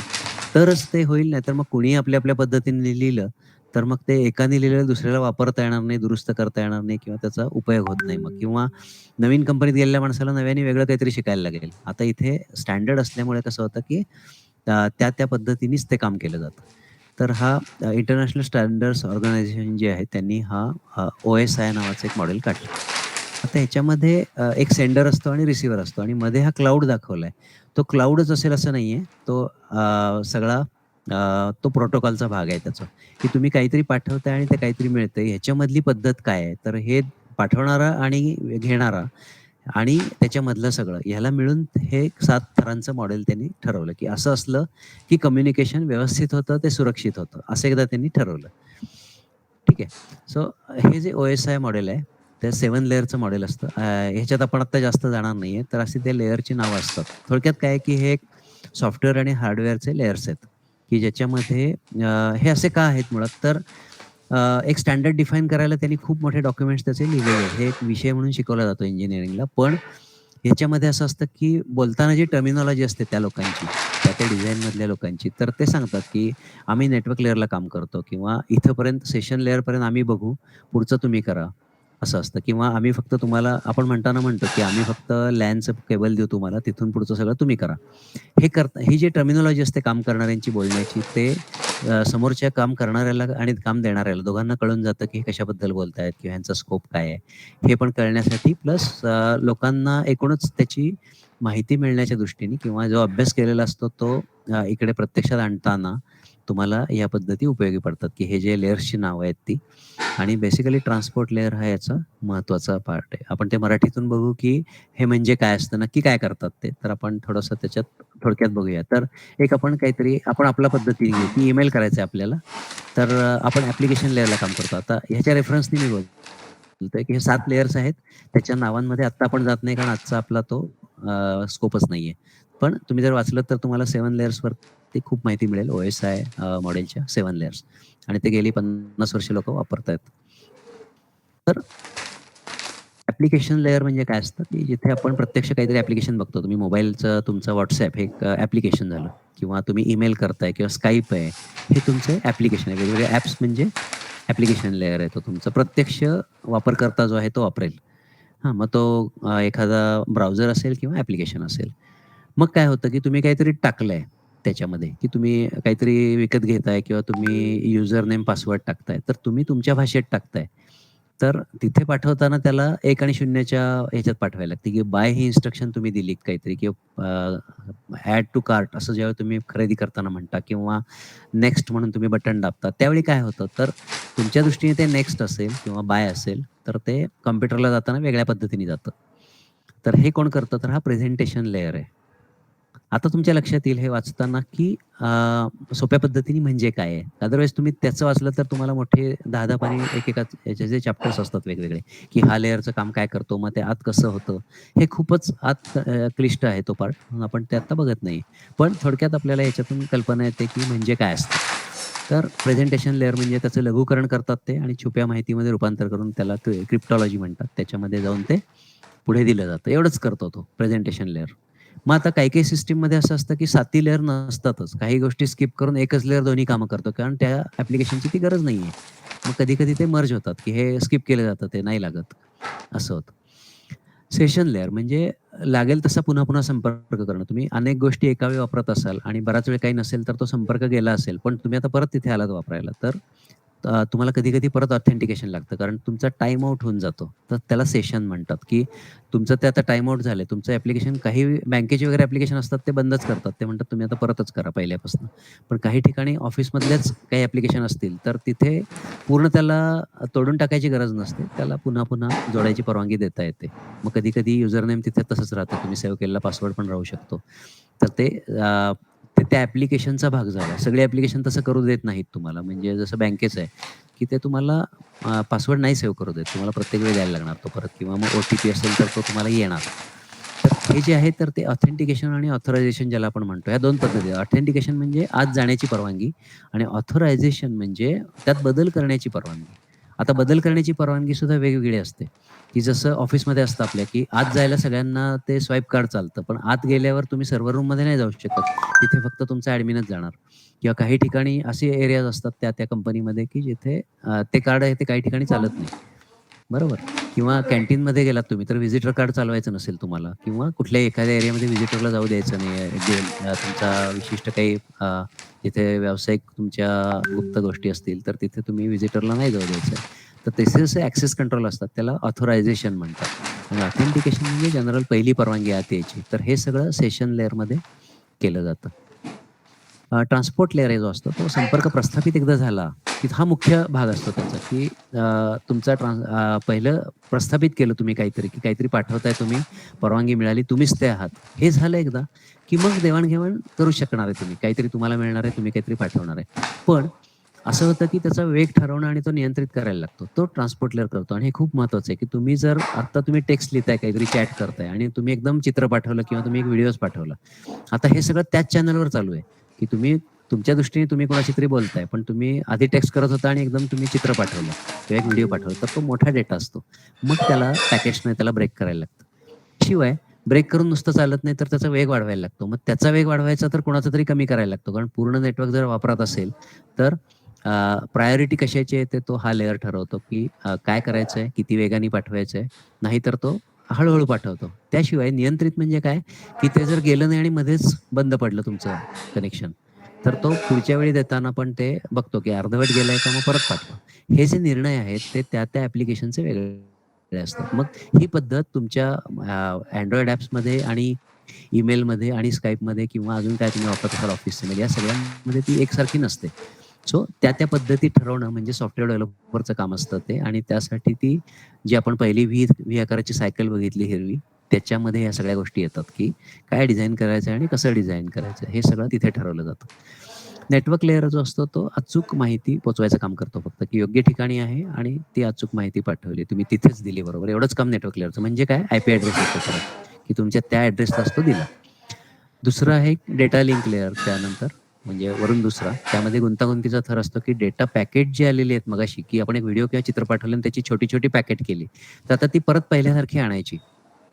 तरच ते होईल. नाहीतर मग कुणीही आपल्या पद्धतीने लिहिलं, तर मग ते एकाने लिहिलेलं दुसऱ्याला वापरता येणार नाही, दुरुस्त करता येणार नाही किंवा त्याचा उपयोग होत नाही मग किंवा नवीन कंपनीत गेलेल्या माणसाला नव्याने वेगळं काहीतरी शिकायला लागेल. आता इथे स्टँडर्ड असल्यामुळे कसं होतं, की त्या पद्धतीनेच ते काम केलं जातं. तर हा इंटरनॅशनल स्टँडर्ड्स ऑर्गनायझेशन जे आहे त्यांनी हा OSI नावाचं एक मॉडेल काढलं. आता ह्याच्यामध्ये एक सेंडर असतो आणि रिसीव्हर असतो आणि मध्ये हा क्लाउड दाखवलाय. तो क्लाउडच असेल असं नाहीये. तो सगळा तो प्रोटोकॉलचा भाग आहे त्याचा, की तुम्ही काहीतरी पाठवताय आणि ते काहीतरी मिळतंय. ह्याच्यामधली पद्धत काय आहे? तर हे पाठवणारा आणि घेणारा आणि त्याच्यामधलं सगळं ह्याला मिळून हे 7 थरांचं मॉडेल त्यांनी ठरवलं, की असं असलं, की कम्युनिकेशन व्यवस्थित होतं, ते सुरक्षित होतं. असं एकदा त्यांनी ठरवलं. ठीक आहे. सो हे जे OSI मॉडेल आहे, ते 7 लेयरचं मॉडेल असतं. ह्याच्यात आपण आत्ता जास्त जाणार नाहीये. तर अशी त्या लेयरची नावं असतात. थोडक्यात काय आहे, की हे एक सॉफ्टवेअर आणि हार्डवेअरचे लेयर्स आहेत, की ज्याच्यामध्ये हे असे का आहेत मुळात तर एक स्टँडर्ड डिफाईन करायला त्यांनी खूप मोठे डॉक्युमेंट्स त्याचे लिहिलेले आहेत. हे एक विषय म्हणून शिकवला जातो इंजिनिअरिंगला. पण ह्याच्यामध्ये असं असतं, की बोलताना जी टर्मिनॉलॉजी असते त्या लोकांची, त्या डिझाईनमधल्या लोकांची, तर ते सांगतात, की आम्ही नेटवर्क लेयरला काम करतो किंवा इथपर्यंत सेशन लेयरपर्यंत आम्ही बघू, पुढचं तुम्ही करा. असं असतं किंवा आम्ही फक्त तुम्हाला आपण म्हणताना म्हणतो, की आम्ही फक्त LANचं केबल देऊ तुम्हाला, तिथून पुढचं सगळं तुम्ही करा. ही जी टर्मिनॉलॉजी असते काम करणाऱ्यांची बोलण्याची ते समोरच्या काम करणाऱ्याला आणि काम देणाऱ्याला दोघांना कळून जातं, की हे कशाबद्दल बोलतायत किंवा ह्यांचा स्कोप काय आहे? हे पण कळण्यासाठी प्लस लोकांना एकूणच त्याची माहिती मिळण्याच्या दृष्टीने किंवा जो अभ्यास केलेला असतो तो इकडे प्रत्यक्षात आणताना तुम्हाला या पद्धती उपयोगी पडतात, की हे जे लेयर्सची नावं आहेत ती. आणि बेसिकली ट्रान्सपोर्ट लेयर हा याचा महत्त्वाचा पार्ट आहे. आपण ते मराठीतून बघू, की हे म्हणजे काय असतं, नक्की काय करतात ते? तर आपण थोडंसं त्याच्यात थोडक्यात बघूया. तर एक आपण काहीतरी आपण आपल्या पद्धतीने घेऊ, की ईमेल करायचा आहे आपल्याला. तर आपण ॲप्लिकेशन लेयरला काम करतो. आता ह्याच्या रेफरन्सनी मी बोलतोय, की हे 7 लेयर्स आहेत. त्याच्या नावांमध्ये आत्ता आपण जात नाही, कारण आजचा आपला तो स्कोपच नाहीये. पण तुम्ही जर वाचलत तर तुम्हाला 7 लेयर्सवरती खूप माहिती मिळेल. OSI मॉडेलच्या 7 लेयर्स आणि ते गेली 50 वर्ष लोकं वापरतायत. तर ॲप्लिकेशन लेयर म्हणजे काय असतं, की जिथे आपण प्रत्यक्ष काहीतरी ॲप्लिकेशन बघतो. तुम्ही मोबाईलचं तुमचं WhatsApp हे एक ॲप्लिकेशन झालं किंवा तुम्ही ईमेल करताय किंवा Skype आहे. हे तुमचं ॲप्लिकेशन आहे. वेगवेगळे ॲप्स म्हणजे ॲप्लिकेशन लेयर आहे तो तुमचा. प्रत्यक्ष वापरकर्ता जो आहे तो वापरेल. हां, मग तो एखादा ब्राउझर असेल किंवा ॲप्लिकेशन असेल. मग काय होतं, की तुम्ही काहीतरी टाकलंय त्याच्यामध्ये, की तुम्ही काहीतरी विकत घेताय किंवा तुम्ही युजर नेम पासवर्ड टाकताय. तर तुम्ही तुमच्या भाषेत टाकताय. तर तिथे पाठवताना त्याला 1 आणि 0च्या ह्याच्यात पाठवायला लागते, की बाय ही इन्स्ट्रक्शन तुम्ही दिलीत काहीतरी किंवा ॲड टू कार्ट असं जेव्हा तुम्ही खरेदी करताना म्हणता किंवा नेक्स्ट म्हणून तुम्ही बटन दाबता. त्यावेळी काय होतं, तर तुमच्या दृष्टीने ते नेक्स्ट असेल किंवा बाय असेल, तर ते कॉम्प्युटरला जाताना वेगळ्या पद्धतीने जातं. तर हे कोण करतं, तर हा प्रेझेंटेशन लेयर आहे. आता तुमच्या लक्षात येईल हे वाचताना, की सोप्या पद्धतीने म्हणजे काय आहे? अदरवाईज तुम्ही त्याचं वाचलं तर तुम्हाला मोठे 10-10 पानी एकेका याचे जे चॅप्टर्स असतात वेगवेगळे, की हा लेयरचं काम काय करतो, मग ते आत कसं होतं? हे खूपच आत क्लिष्ट आहे तो पार्ट. म्हणून आपण ते आता बघत नाही. पण थोडक्यात आपल्याला याच्यातून कल्पना येते, की म्हणजे काय असतं? तर प्रेझेंटेशन लेयर म्हणजे त्याचं लघुकरण करतात ते आणि छुप्या माहितीमध्ये रूपांतर करून त्याला क्रिप्टॉलॉजी म्हणतात. त्याच्यामध्ये जाऊन ते पुढे दिलं जातं. एवढंच करतो तो प्रेझेंटेशन लेयर. मग आता काही-काही सिस्टममध्ये असं असतं, की 7ही लेयर नसतातच. काही गोष्टी स्किप करून एकच लेयर दोन्ही कामं करतो. कारण त्या ॲप्लिकेशनची ती गरज नाहीये. मग कधी-कधी ते मर्ज होतात, की हे स्किप केलं जातं, ते नाही लागत. असं होतं. सेशन लेयर म्हणजे लागेल तसा पुन्हा-पुन्हा संपर्क करणं. तुम्ही अनेक गोष्टी एका वेळी वापरत असाल आणि बराच वेळ काही नसेल, तर तो संपर्क गेला असेल. पण तुम्ही आता परत तिथे आलात वापरायला, तर तुम्हाला कधी-कधी परत ऑथेंटिकेशन लागतं. कारण तुमचा टाईम आउट होऊन जातो. तर त्याला सेशन म्हणतात, की तुमचं ते आता टाईम आउट झालंय. तुमचं ॲप्लिकेशन काही बँकेचे वगैरे ॲप्लिकेशन असतात ते बंदच करतात. ते म्हणतात तुम्ही आता परतच करा पहिल्यापासून. पण काही ठिकाणी ऑफिसमधलेच काही ॲप्लिकेशन असतील, तर तिथे पूर्ण त्याला तोडून टाकायची गरज नसते. त्याला पुन्हा-पुन्हा जोडायची परवानगी देता येते. मग कधी-कधी युजर नेम तिथे तसंच राहतं. तुम्ही सेव्ह केलेला पासवर्ड पण राहू शकतो. तर ते त्या ॲप्लिकेशनचा भाग झाला. सगळे ॲप्लिकेशन तसं करू देत नाहीत तुम्हाला. म्हणजे जसं बँकेचं आहे, की ते तुम्हाला पासवर्ड नाही सेव्ह करू देत. तुम्हाला प्रत्येक वेळी द्यायला लागणार तो परत किंवा मग ओ-टी-पी असेल तर तो तुम्हाला येणार. तर हे जे आहे तर ते ऑथेंटिकेशन आणि ऑथरायझेशन ज्याला आपण म्हणतो, ह्या 2 पद्धती आहेत. ऑथेंटिकेशन म्हणजे आत जाण्याची परवानगी आणि ऑथरायझेशन म्हणजे त्यात बदल करण्याची परवानगी. आता बदल करण्याची परवानगी सुद्धा वेगवेगळी असते, की जसं ऑफिसमध्ये असतं आपल्या, की आत जायला सगळ्यांना ते स्वाईप कार्ड चालतं. पण आत गेल्यावर तुम्ही सर्व्हर रूममध्ये नाही जाऊ शकत. तिथे फक्त तुमचा ॲडमिनच जाणार किंवा काही ठिकाणी असे एरियाज असतात त्या कंपनीमध्ये, की जिथे ते कार्ड आहे ते काही ठिकाणी चालत नाही. बरोबर? किंवा कॅन्टीनमध्ये गेलात तुम्ही तर व्हिजिटर कार्ड चालवायचं नसेल तुम्हाला किंवा कुठल्याही एखाद्या एरियामध्ये व्हिजिटरला जाऊ द्यायचं नाही. तुमचा विशिष्ट काही जिथे व्यावसायिक तुमच्या गुप्त गोष्टी असतील, तर तिथे तुम्ही व्हिजिटरला नाही जाऊ द्यायचं. तर तसे जसे ॲक्सेस कंट्रोल असतात त्याला ऑथरायझेशन म्हणतात आणि ऑथेंटिकेशन म्हणजे जनरल पहिली परवानगी आत यायची. तर हे सगळं सेशन लेयरमध्ये केलं जातं. ट्रान्सपोर्ट लेयर जो असतो तो संपर्क प्रस्थापित एकदा झाला, की हा मुख्य भाग असतो त्याचा, की तुमचा पहिलं प्रस्थापित केलं तुम्ही काहीतरी, की काहीतरी पाठवताय तुम्ही, परवानगी मिळाली, तुम्हीच ते आहात. हे झालं एकदा, की मग देवाण-घेवाण करू शकणार आहे तुम्ही. काहीतरी तुम्हाला मिळणार आहे, तुम्ही काहीतरी पाठवणार आहे. पण असं होतं, की त्याचा वेग ठरवणं आणि तो नियंत्रित करायला लागतो. तो ट्रान्सपोर्ट लेयर करतो आणि हे खूप महत्वाचं आहे, की तुम्ही जर आता तुम्ही टेक्स्ट लिहिताय, काहीतरी चॅट करताय आणि तुम्ही एकदम चित्र पाठवलं किंवा तुम्ही एक व्हिडिओच पाठवला. आता हे सगळं त्याच चॅनलवर चालू आहे, की तुम्ही तुमच्या दृष्टीने तुम्ही कोणाशी तरी बोलताय, पण तुम्ही आधी टेक्स्ट करत होता आणि एकदम तुम्ही चित्र पाठवलं किंवा एक व्हिडिओ पाठवला, तर तो मोठा डेटा असतो. मग त्याला पॅकेट्सने त्याला ब्रेक करायला लागतं. शिवाय ब्रेक करून नुसतं चालत नाही, तर त्याचा वेग वाढवायला लागतो. मग त्याचा वेग वाढवायचा तर कोणाचा तरी कमी करायला लागतो. कारण पूर्ण नेटवर्क जर वापरत असेल, तर प्रायोरिटी कशाची आहे ते तो हा लेयर ठरवतो, की काय करायचंय, किती वेगाने पाठवायचंय, नाहीतर तो हळू पाठवतो. त्याशिवाय नियंत्रित म्हणजे काय, की ते जर गेलं नाही आणि मध्येच बंद पडलं तुमचं कनेक्शन, तर तो पुढच्या वेळी देताना पण ते बघतो, की अर्धवट गेलाय का मग परत पाठवा. हे जे निर्णय आहेत ते त्या ॲप्लिकेशनचे वेगळे असतात. मग ही पद्धत तुमच्या Android ॲप्समध्ये आणि ईमेलमध्ये आणि Skypeमध्ये किंवा अजून काय तुम्ही वापरत असाल ऑफिसचे मेल, या सगळ्यांमध्ये ती एकसारखी नसते. सो त्या पद्धती ठरवणं म्हणजे सॉफ्टवेअर डेव्हलपरचं काम असतं ते, आणि त्यासाठी ती जी आपण पहिली व्ही आकाराची सायकल बघितली हिरवी, त्याच्यामध्ये या सगळ्या गोष्टी येतात, की काय डिझाइन करायचं आणि कसं डिझाइन करायचं हे सगळं तिथे ठरवलं जातं. नेटवर्क लेयर जो असतो तो अचूक माहिती पोहोचवायचं काम करतो फक्त, की योग्य ठिकाणी आहे आणि ती अचूक माहिती पाठवली. तुम्ही तिथेच दिली बरोबर. एवढंच काम नेटवर्क लेयरचं. म्हणजे काय? आयपी ॲड्रेस येतो परत, की तुमच्या त्या ॲड्रेसलाच तो दिला. दुसरं आहे डेटा लिंक लेयर त्यानंतर, म्हणजे वरून दुसरा. त्यामध्ये गुंतागुंतीचा थर असतो, की डेटा पॅकेट जी आलेली आहेत मगाशी, की आपण एक व्हिडिओ किंवा चित्र पाठवलं आणि त्याची छोटी-छोटी पॅकेट केली. तर आता ती परत पहिल्यासारखी आणायची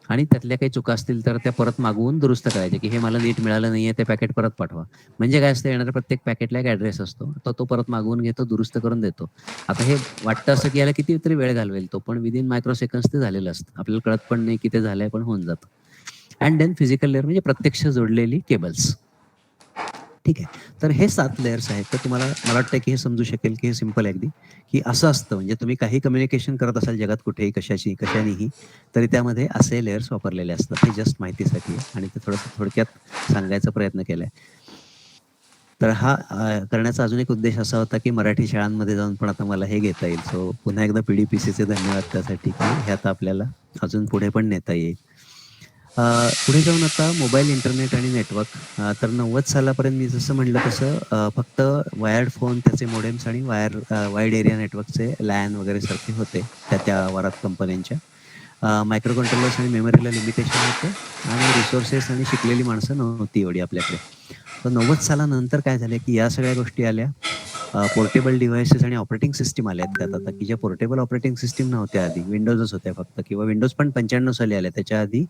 आणि त्यातल्या काही चुका असतील तर त्या परत मागवून दुरुस्त करायच्या, की हे मला नीट मिळालं नाहीये, ते पॅकेट परत पाठवा. म्हणजे काय असतं, येणाऱ्या प्रत्येक पॅकेटला एक ॲड्रेस असतो. तर तो परत मागवून घेतो, दुरुस्त करून देतो. आता हे वाटतं असं, की याला कितीतरी वेळ घालवेल तो, पण विदिन मायक्रो सेकंड्स ते झालेलं असतं. आपल्याला कळत पण नाही, की ते झालंय, पण होऊन जातं. अँड देन फिजिकल लेयर म्हणजे प्रत्यक्ष जोडलेली केबल्स. ठीक आहे. तर हे 7 लेयर्स आहेत. तर तुम्हाला मला वाटतं, की हे समजू शकेल, की हे सिंपल आहे अगदी, की असं असतं. म्हणजे तुम्ही काही कम्युनिकेशन करत असाल जगात कुठेही, कशानेही, तरी त्यामध्ये असे लेयर्स वापरलेले असतात. हे जस्ट माहितीसाठी आहे आणि ते थोडंसं थोडक्यात सांगायचा प्रयत्न केलाय. तर हा करण्याचा अजून एक उद्देश असा होता, की मराठी शाळांमध्ये जाऊन पण आता मला हे घेता येईल. सो पुन्हा एकदा पीडीपीसीचे धन्यवाद त्यासाठी, की हे आता आपल्याला अजून पुढे पण नेता येईल. पुढे जाऊन आता मोबाईल, इंटरनेट आणि नेटवर्क. तर 90 सालापर्यंत मी जसं म्हटलं तसं फक्त वायर्ड फोन, त्याचे मोडेम्स आणि वाईड एरिया नेटवर्कचे लॅन वगैरे सारखे होते त्या वरात कंपन्यांच्या. मायक्रो कंट्रोलर्स आणि मेमरीला लिमिटेशन होतं आणि रिसोर्सेस आणि शिकलेली माणसं नव्हती एवढी आपल्याकडे. तर 90 सालानंतर काय झालं, की या सगळ्या गोष्टी आल्या. पोर्टेबल डिव्हाइसेस आणि ऑपरेटिंग सिस्टम आल्या त्यात आता, की ज्या पोर्टेबल ऑपरेटिंग सिस्टम नव्हत्या आधी. विंडोजच होत्या फक्त, किंवा विंडोज पण 95 साली आल्या. त्याच्या आधी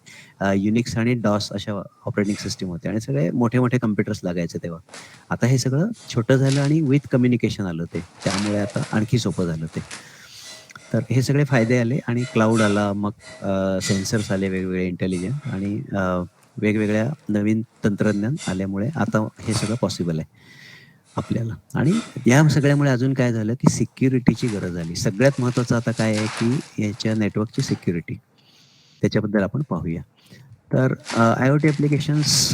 युनिक्स आणि डॉस अशा ऑपरेटिंग सिस्टम होत्या आणि सगळे मोठे-मोठे कॉम्प्युटर्स लागायचे तेव्हा. आता हे सगळं छोटं झालं आणि विथ कम्युनिकेशन आलं ते. त्यामुळे आता आणखी सोपं झालं ते. तर हे सगळे फायदे आले आणि क्लाउड आला, मग सेन्सर्स आले वेगवेगळे इंटेलिजंट, आणि वेगवेगळ्या नवीन तंत्रज्ञान आल्यामुळे आता हे सगळं पॉसिबल आहे आपल्याला. आणि या सगळ्यामुळे अजून काय झालं, की सिक्युरिटीची गरज आली. सगळ्यात महत्त्वाचं आता काय आहे, की याच्या नेटवर्कची सिक्युरिटी. त्याच्याबद्दल आपण पाहूया. तर आय-ओ-टी ॲप्लिकेशन्स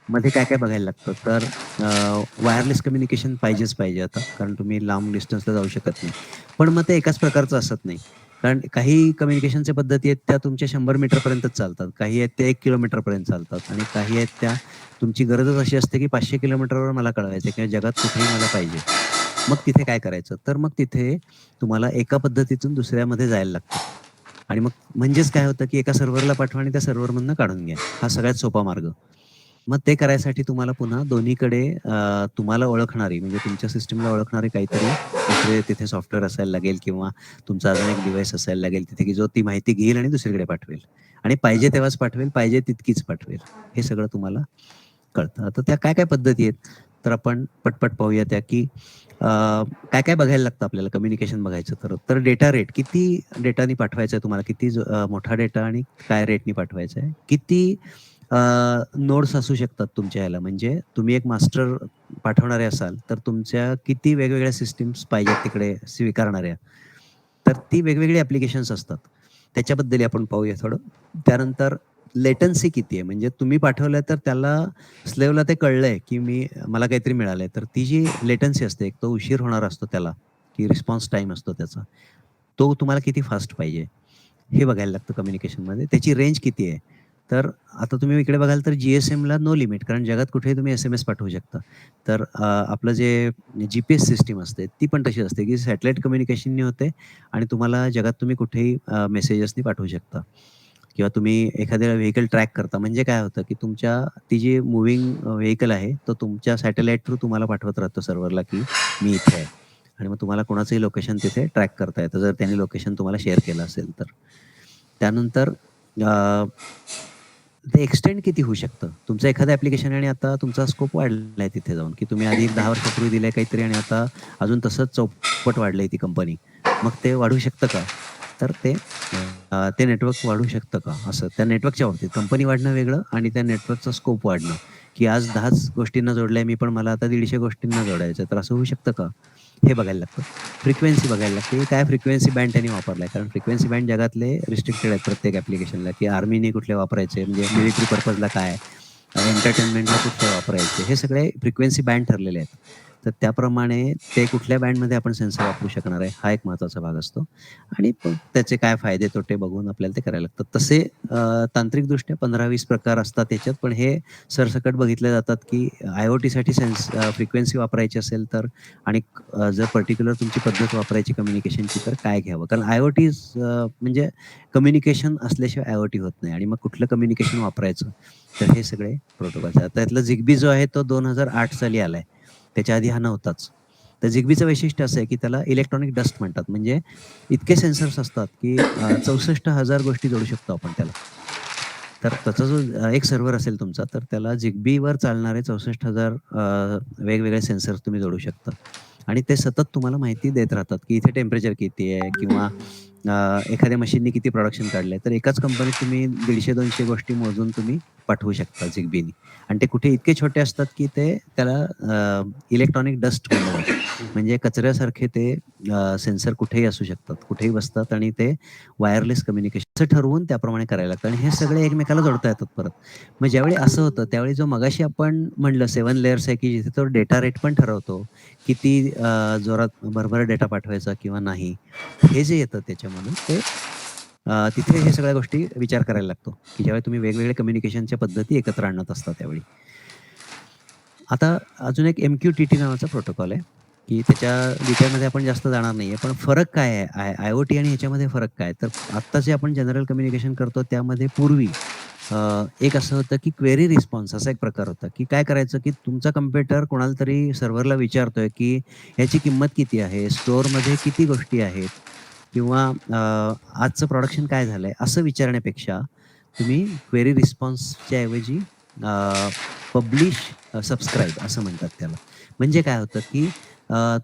मध्ये काय-काय बघायला लागतं. तर वायरलेस कम्युनिकेशन पाहिजे आता, कारण तुम्ही लांब डिस्टन्सला जाऊ शकत नाही. पण मग ते एकाच प्रकारचं असत नाही. कारण काही कम्युनिकेशनच्या पद्धती आहेत त्या तुमच्या 100 मीटरपर्यंतच चालतात. काही आहेत त्या 1 किलोमीटरपर्यंत चालतात आणि काही आहेत त्या तुमची गरजच अशी असते, की 500 किलोमीटरवर मला कळवायचं किंवा जगात कुठेही मला पाहिजे. मग तिथे काय करायचं? तर मग तिथे तुम्हाला एका पद्धतीतून दुसऱ्यामध्ये जायला लागतं. आणि मग म्हणजेच काय होतं, की एका सर्व्हरला पाठवा आणि त्या सर्व्हरमधनं काढून घ्या. हा सगळ्यात सोपा मार्ग. मग ते करायसाठी तुम्हाला पुन्हा दोन्हीकडे तुम्हाला ओळखणारी, म्हणजे तुमच्या सिस्टमला ओळखणारे काहीतरी दुसरे तिथे सॉफ्टवेअर असायला लागेल, किंवा तुमचा अजून एक डिव्हाइस असायला लागेल तिथे, की जो ती माहिती घेईल आणि दुसरीकडे पाठवेल. आणि पाहिजे तेव्हाच पाठवेल, पाहिजे तितकीच पाठवेल. हे सगळं तुम्हाला कळतं. आता त्या काय-काय पद्धती आहेत? तर आपण पटपट पाहूया त्या, की काय-काय बघायला लागतं आपल्याला कम्युनिकेशन बघायचं तर. तर डेटा रेट, किती डेटानी पाठवायचा आहे तुम्हाला, किती मोठा डेटा आणि काय रेटनी पाठवायचा आहे. किती नोड्स असू शकतात तुमच्या ह्याला, म्हणजे तुम्ही एक मास्टर पाठवणारे असाल, तर तुमच्या किती वेगवेगळ्या सिस्टम्स पाहिजेत तिकडे स्वीकारणाऱ्या. तर ती वेगवेगळी ॲप्लिकेशन्स असतात. त्याच्याबद्दलही आपण पाहूया थोडं. त्यानंतर लेटन्सी किती आहे, म्हणजे तुम्ही पाठवलंय तर त्याला स्लेव्हला ते कळलंय, की मला काहीतरी मिळालंय. तर ती जी लेटन्सी असते, एक तो उशीर होणार असतो त्याला, की रिस्पॉन्स टाईम असतो त्याचा. तो तुम्हाला किती फास्ट पाहिजे, हे बघायला लागतं कम्युनिकेशनमध्ये. त्याची रेंज किती आहे. तर आता तुम्ही इकडे बघाल तर जी-एस-एमला नो लिमिट, कारण जगात कुठेही तुम्ही एस-एम-एस पाठवू शकता. तर आपलं जे जी-पी-एस सिस्टम असते ती पण तशी असते, की सॅटेलाईट कम्युनिकेशननी होते आणि तुम्हाला जगात तुम्ही कुठेही मेसेजेसनी पाठवू शकता. किंवा तुम्ही एखाद्या व्हेइकल ट्रॅक करता, म्हणजे काय होतं, की तुमच्या ती जी मूव्हिंग व्हेइकल आहे, तो तुमच्या सॅटेलाईट थ्रू तुम्हाला पाठवत राहतो सर्व्हरला, की मी इथे आहे. आणि मग तुम्हाला कोणाचंही लोकेशन तिथे ट्रॅक करता येतं, जर त्यांनी लोकेशन तुम्हाला शेअर केलं असेल तर. त्यानंतर ते एक्सटेंड किती होऊ शकतं? तुमचं एखादं ॲप्लिकेशन आहे आणि आता तुमचा स्कोप वाढलाय तिथे जाऊन, की तुम्ही आधी एक 10 वर्षापूर्वी दिलंय काहीतरी आणि आता अजून तसंच चौपट वाढलंय ती कंपनी. मग ते वाढू शकतं का? तर ते नेटवर्क वाढू शकतं का? असं त्या नेटवर्कच्या बाबतीत कंपनी वाढणं वेगळं आणि त्या नेटवर्कचा स्कोप वाढणं, की आज 10च गोष्टींना जोडलंय मी, पण मला आता 150 गोष्टींना जोडायचं, तर असं होऊ शकतं का? हे बघायला लागतं. फ्रिक्वेन्सी बघायला लागते, काय फ्रिक्वेन्सी बँड त्यांनी वापरला आहे. कारण फ्रिक्वेन्सी बँड जगातले रिस्ट्रिक्टेड आहेत प्रत्येक ॲप्लिकेशनला, की आर्मीने कुठले वापरायचे, म्हणजे मिलिटरी पर्पजला काय, एंटरटेनमेंटला कुठले वापरायचे, हे सगळे फ्रिक्वेन्सी बँड ठरलेले आहेत. तर त्याप्रमाणे ते कुठल्या बँडमध्ये आपण सेन्सर वापरू शकणार आहे, हा एक महत्त्वाचा भाग असतो. आणि त्याचे काय फायदे तोटे बघून आपल्याला ते करायला लागतात. तसे तांत्रिकदृष्ट्या 15-20 प्रकार असतात त्याच्यात, पण हे सरसकट बघितले जातात, की IoTसाठी फ्रिक्वेन्सी वापरायची असेल तर, आणि जर पर्टिक्युलर तुमची पद्धत वापरायची कम्युनिकेशनची, तर काय घ्यावं? कारण IoT म्हणजे कम्युनिकेशन असल्याशिवाय IoT होत नाही, आणि मग कुठलं कम्युनिकेशन वापरायचं, तर हे सगळे प्रोटोकॉल्स आहेत. त्यातला Zigbee जो आहे तो 2008 साली आलाय. त्याच्या आधी हा नव्हताच. तर Zigbeeचं वैशिष्ट्य असं आहे, की त्याला इलेक्ट्रॉनिक डस्ट म्हणतात. म्हणजे इतके सेन्सर्स असतात, की 64,000 गोष्टी जोडू शकतो आपण त्याला. तर त्याचा जो एक सर्व्हर असेल तुमचा, तर त्याला Zigbeeवर चालणारे 64,000 वेगवेगळे सेन्सर्स तुम्ही जोडू शकता. आणि ते सतत तुम्हाला माहिती देत राहतात, की इथे टेम्परेचर किती आहे, किंवा एखाद्या मशीननी किती प्रोडक्शन काढलंय. तर एकाच कंपनीत तुम्ही 150-200 गोष्टी मोजून तुम्ही पाठवू शकता Zigbeeनी. आणि ते कुठे इतके छोटे असतात, की ते त्याला इलेक्ट्रॉनिक डस्ट म्हणलं जातं. म्हणजे कचऱ्यासारखे ते सेन्सर कुठेही असू शकतात, कुठेही बसतात, आणि ते वायरलेस कम्युनिकेशन ठरवून त्याप्रमाणे करायला लागतं, आणि हे सगळे एकमेकाला जोडता येतात परत. मग ज्यावेळी असं होतं, त्यावेळी जो मगाशी आपण म्हणलं 7 लेयर्स आहे, की जिथे तो डेटा रेट पण ठरवतो, किती जोरात भरभर डेटा पाठवायचा किंवा नाही. हे जे येतं त्याच्यामधून ते तिथे हे सगळ्या गोष्टी विचार करायला लागतो, की ज्यावेळी तुम्ही वेगवेगळ्या कम्युनिकेशनच्या पद्धती एकत्र आणत असता त्यावेळी. आता अजून एक MQTT नावाचा प्रोटोकॉल आहे, की त्याच्या डिटेलमध्ये आपण जास्त जाणार नाहीये. पण फरक काय आहे? IoT आणि ह्याच्यामध्ये फरक काय? तर आत्ता जे आपण जनरल कम्युनिकेशन करतो त्यामध्ये पूर्वी एक असं होतं, की क्वेरी रिस्पॉन्स असा एक प्रकार होता, की काय करायचं, की तुमचा कॉम्प्युटर कोणाला तरी सर्व्हरला विचारतोय, की ह्याची किंमत किती आहे? स्टोअरमध्ये किती गोष्टी आहेत? किंवा आजचं प्रोडक्शन काय झालंय? असं विचारण्यापेक्षा तुम्ही क्वेरी रिस्पॉन्सच्या ऐवजी पब्लिश सबस्क्राईब असं म्हणतात त्याला. म्हणजे काय होतं, की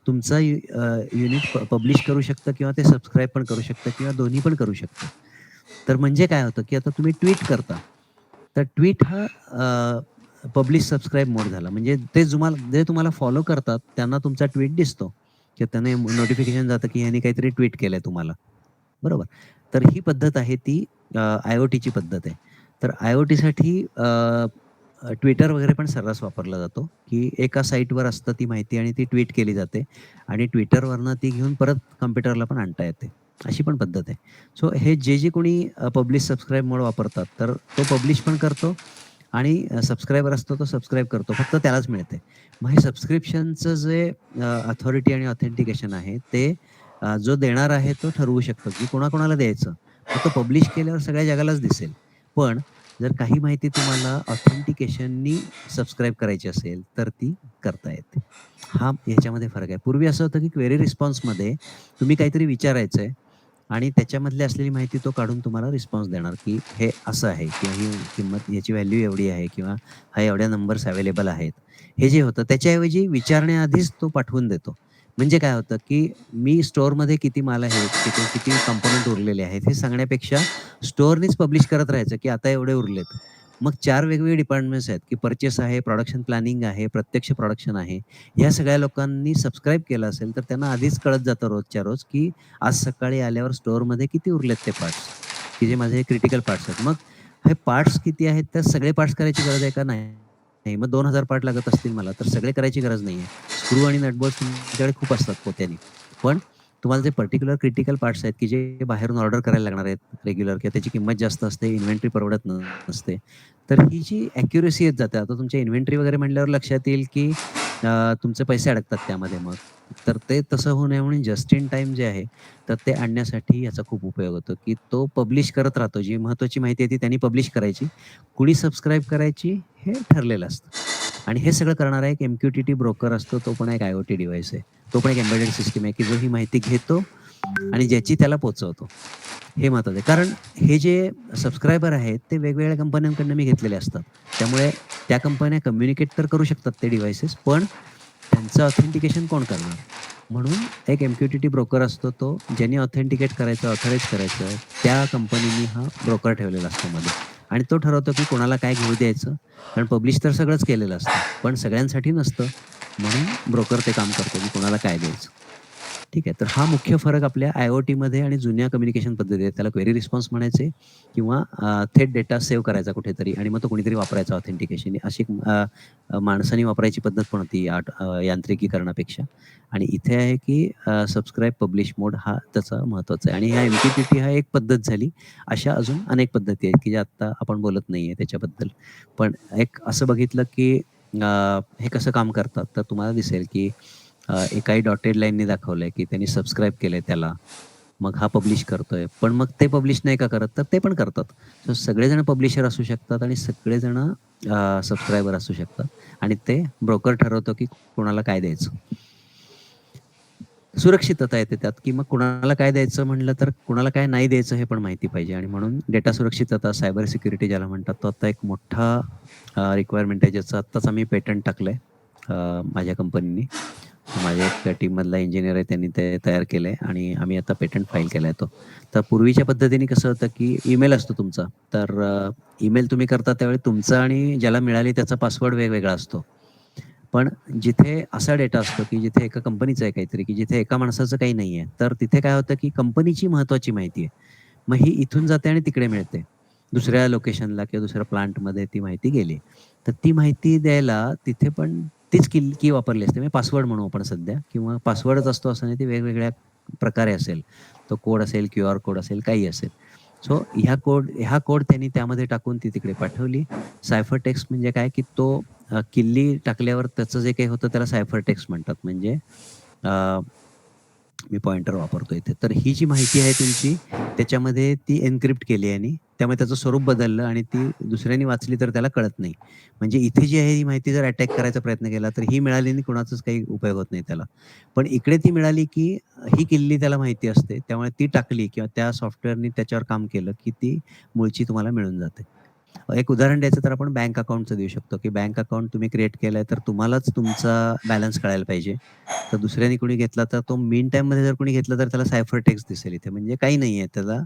तुमचा युनिट पब्लिश करू शकतं, किंवा ते सबस्क्राईब पण करू शकतं, किंवा दोन्ही पण करू शकतं. तर म्हणजे काय होतं, की आता तुम्ही ट्वीट करता. तर ट्वीट हा पब्लिश सबस्क्राईब मोड झाला. म्हणजे ते जे तुम्हाला फॉलो करतात त्यांना तुमचा ट्वीट दिसतो, किंवा त्यांना नोटिफिकेशन जातं, की ह्याने काहीतरी ट्वीट केलंय तुम्हाला. बरोबर. तर ही पद्धत आहे ती IoTची पद्धत आहे. तर IoTसाठी Twitter वगैरे पण सर्रास वापरला जातो, की एका साईटवर असतं ती माहिती, आणि ती ट्वीट केली जाते, आणि Twitterवरनं ती घेऊन परत कॉम्प्युटरला पण आणता येते. अशी पण पद्धत आहे. सो हे जे कोणी पब्लिश सबस्क्राईब मोड वापरतात, तर तो पब्लिश पण करतो, आणि सबस्क्रायबर असतो तो सबस्क्राईब करतो. फक्त त्यालाच मिळते. मग हे सबस्क्रिप्शनचं जे अथॉरिटी आणि ऑथेंटिकेशन आहे, ते जो देणार आहे तो ठरवू शकतो, की कोणाकोणाला द्यायचं. मग तो पब्लिश केल्यावर सगळ्या जगालाच दिसेल. पण जर काही माहिती तुम्हाला ऑथेंटिकेशननी सबस्क्राईब करायची असेल, तर ती करता येते. हा ह्याच्यामध्ये फरक आहे. पूर्वी असं होतं, की क्वेरी रिस्पॉन्समध्ये तुम्ही काहीतरी विचारायचंय, आणि त्याच्यामधली असलेली माहिती तो काढून तुम्हाला रिस्पॉन्स देणार, की हे असं आहे, किंवा ही किंमत, याची व्हॅल्यू एवढी आहे, किंवा हा एवढ्या नंबर्स अवेलेबल आहेत. हे जे होतं त्याच्याऐवजी विचारण्याआधीच तो पाठवून देतो. म्हणजे काय होतं, की मी स्टोअरमध्ये किती माल आहे, किती किती कंपोनंट उरलेले आहेत, हे सांगण्यापेक्षा स्टोअरनीच पब्लिश करत राहायचं, की आता एवढे उरलेत. मग 4 वेगवेगळे डिपार्टमेंट्स आहेत, की पर्चेस आहे, प्रोडक्शन प्लॅनिंग आहे, प्रत्यक्ष प्रोडक्शन आहे. ह्या सगळ्या लोकांनी सबस्क्राईब केलं असेल, तर त्यांना आधीच कळत जातं रोजच्या रोज, की आज सकाळी आल्यावर स्टोअरमध्ये किती उरलेत ते पार्ट्स, की जे माझे क्रिटिकल पार्ट्स आहेत. मग हे पार्ट्स किती आहेत, त्या सगळे पार्ट्स करायची गरज आहे का? नाही. नाही. मग 2,000 पार्ट लागत असतील मला, तर सगळे करायची गरज नाहीये. स्क्रू आणि नटबोल्ट्स तुमच्याकडे खूप असतात पोत्यानी. पण तुम्हाला जे पर्टिक्युलर क्रिटिकल पार्ट्स आहेत, की जे बाहेरून ऑर्डर करायला लागणार आहेत रेग्युलर, किंवा त्याची किंमत जास्त असते, इन्व्हेंटरी परवडत नसते. तर ही जी ॲक्युरसी येत जाते. आता तुमच्या इन्व्हेंटरी वगैरे म्हटल्यावर लक्षात येईल, की तुमचे पैसे अडकतात त्यामध्ये मग. तर ते तसं होऊ नये म्हणून जस्ट इन टाईम जे आहे, तर ते आणण्यासाठी याचा खूप उपयोग होतो, की तो पब्लिश करत राहतो. जी महत्त्वाची माहिती आहे ती त्यांनी पब्लिश करायची. कुणी सबस्क्राईब करायची हे ठरलेलं असतं. आणि हे सगळं करणारा एक MQTT ब्रोकर असतो, तो पण एक IoT डिव्हाइस आहे. तो पण एक एम्बेडेड सिस्टम आहे, की जो ही माहिती घेतो आणि ज्याची त्याला पोहोचवतो. हे महत्त्वाचं आहे. कारण हे जे सबस्क्रायबर आहेत, ते वेगवेगळ्या कंपन्यांकडून मी घेतलेले असतात. त्यामुळे त्या कंपन्या कम्युनिकेट तर करू शकतात ते डिव्हाइसेस, पण त्यांचं ऑथेंटिकेशन कोण करणार? म्हणून एक MQTT ब्रोकर असतो, तो ज्याने ऑथेंटिकेट करायचं, ऑथराईज करायचं, त्या कंपनीनी हा ब्रोकर ठेवलेला असतो मध्ये, आणि तो ठरवतो, की कोणाला काय घेऊ द्यायचं. कारण पब्लिश तर सगळंच केलेलं असतं, पण सगळ्यांसाठी नसतं. म्हणून ब्रोकर ते काम करतो की कोणाला काय द्यायचं. ठीक आहे. तर हा मुख्य फरक आपल्या आय-ओ-टीमध्ये आणि जुन्या कम्युनिकेशन पद्धती आहेत. त्याला क्वेरी रिस्पॉन्स म्हणायचे किंवा थेट डेटा सेव्ह करायचा कुठेतरी आणि मग तो कोणीतरी वापरायचा ऑथेंटिकेशन अशी माणसाने वापरायची पद्धत पण होती यांत्रिकीकरणापेक्षा. आणि इथे आहे की सबस्क्राईब पब्लिश मोड हा त्याचा महत्त्वाचा आहे. आणि ह्या एम-पी-पी-टी हा एक पद्धत झाली. अशा अजून अनेक पद्धती आहेत की ज्या आत्ता आपण बोलत नाहीये त्याच्याबद्दल. पण एक असं बघितलं की हे कसं काम करतात तर तुम्हाला दिसेल की एकाही डॉटेड लाईननी दाखवलंय की त्यांनी सबस्क्राईब केलंय त्याला. मग हा पब्लिश करतोय. पण मग ते पब्लिश नाही का करत? तर ते पण करतात. सो सगळेजण पब्लिशर असू शकतात आणि सगळेजण सबस्क्रायबर असू शकतात आणि ते ब्रोकर ठरवतो की कोणाला काय द्यायचं. सुरक्षितता येते त्यात की मग कुणाला काय द्यायचं म्हणलं तर कुणाला काय नाही द्यायचं हे पण माहिती पाहिजे आणि म्हणून डेटा सुरक्षितता, सायबर सिक्युरिटी ज्याला म्हणतात, तो आता एक मोठा रिक्वायरमेंट आहे ज्याचं आत्ताच आम्ही पेटंट टाकलंय माझ्या कंपनीनी. माझ्या एक टीममधला इंजिनिअर आहे त्यांनी ते तयार केलंय आणि आम्ही आता पेटंट फाईल केलाय तो. तर पूर्वीच्या पद्धतीने कसं होतं की ईमेल असतो तुमचा. तर ईमेल तुम्ही करता त्यावेळी तुमचा आणि ज्याला मिळाली त्याचा पासवर्ड वेगवेगळा असतो. पण जिथे असा डेटा असतो की जिथे एका कंपनीचं आहे काहीतरी की जिथे एका माणसाचं काही नाहीये. तर तिथे काय होतं की कंपनीची महत्त्वाची माहिती आहे. मग ही इथून जाते आणि तिकडे मिळते. दुसऱ्या लोकेशनला किंवा दुसऱ्या प्लांटमध्ये ती माहिती गेली. तर ती माहिती द्यायला तिथे पण तीच की वापरली असते. म्हणजे पासवर्ड म्हणू आपण सध्या किंवा पासवर्डच असतो असं नाही, ते वेगवेगळ्या प्रकारे असेल. तो कोड असेल, क्यूआर कोड असेल, काही असेल. सो ह्या कोड त्यांनी त्यामध्ये टाकून ती तिकडे पाठवली. सायफर टेक्स्ट म्हणजे काय की तो किल्ली टाकल्यावर त्याचं जे काही होतं त्याला सायफर टेक्स्ट म्हणतात. म्हणजे मी पॉइंटर वापरतो इथे. तर ही जी माहिती आहे तुमची त्याच्यामध्ये ती एन्क्रिप्ट केली आहे आणि त्यामुळे त्याचं स्वरूप बदललं आणि ती दुसऱ्याने वाचली तर त्याला कळत नाही. म्हणजे इथे जी आहे ही माहिती जर अटॅक करायचा प्रयत्न केला तर ही मिळाली आणि कुणाचाच काही उपयोग होत नाही त्याला. पण इकडे ती मिळाली की ही किल्ली त्याला माहिती असते. त्यामुळे ती टाकली किंवा त्या सॉफ्टवेअरनी त्याच्यावर काम केलं की ती मूळची तुम्हाला मिळून जाते. एक उदाहरण द्यायचं तर आपण बँक अकाउंटचं देऊ शकतो, की बँक अकाउंट तुम्ही क्रिएट केलंय तर तुम्हालाच तुमचा बॅलन्स कळायला पाहिजे. तर दुसऱ्याने कोणी घेतला तर तो मीन टाईममध्ये जर कोणी घेतला तर त्याला सायफर टेक्स्ट दिसेल इथे. म्हणजे काही नाहीये त्याला,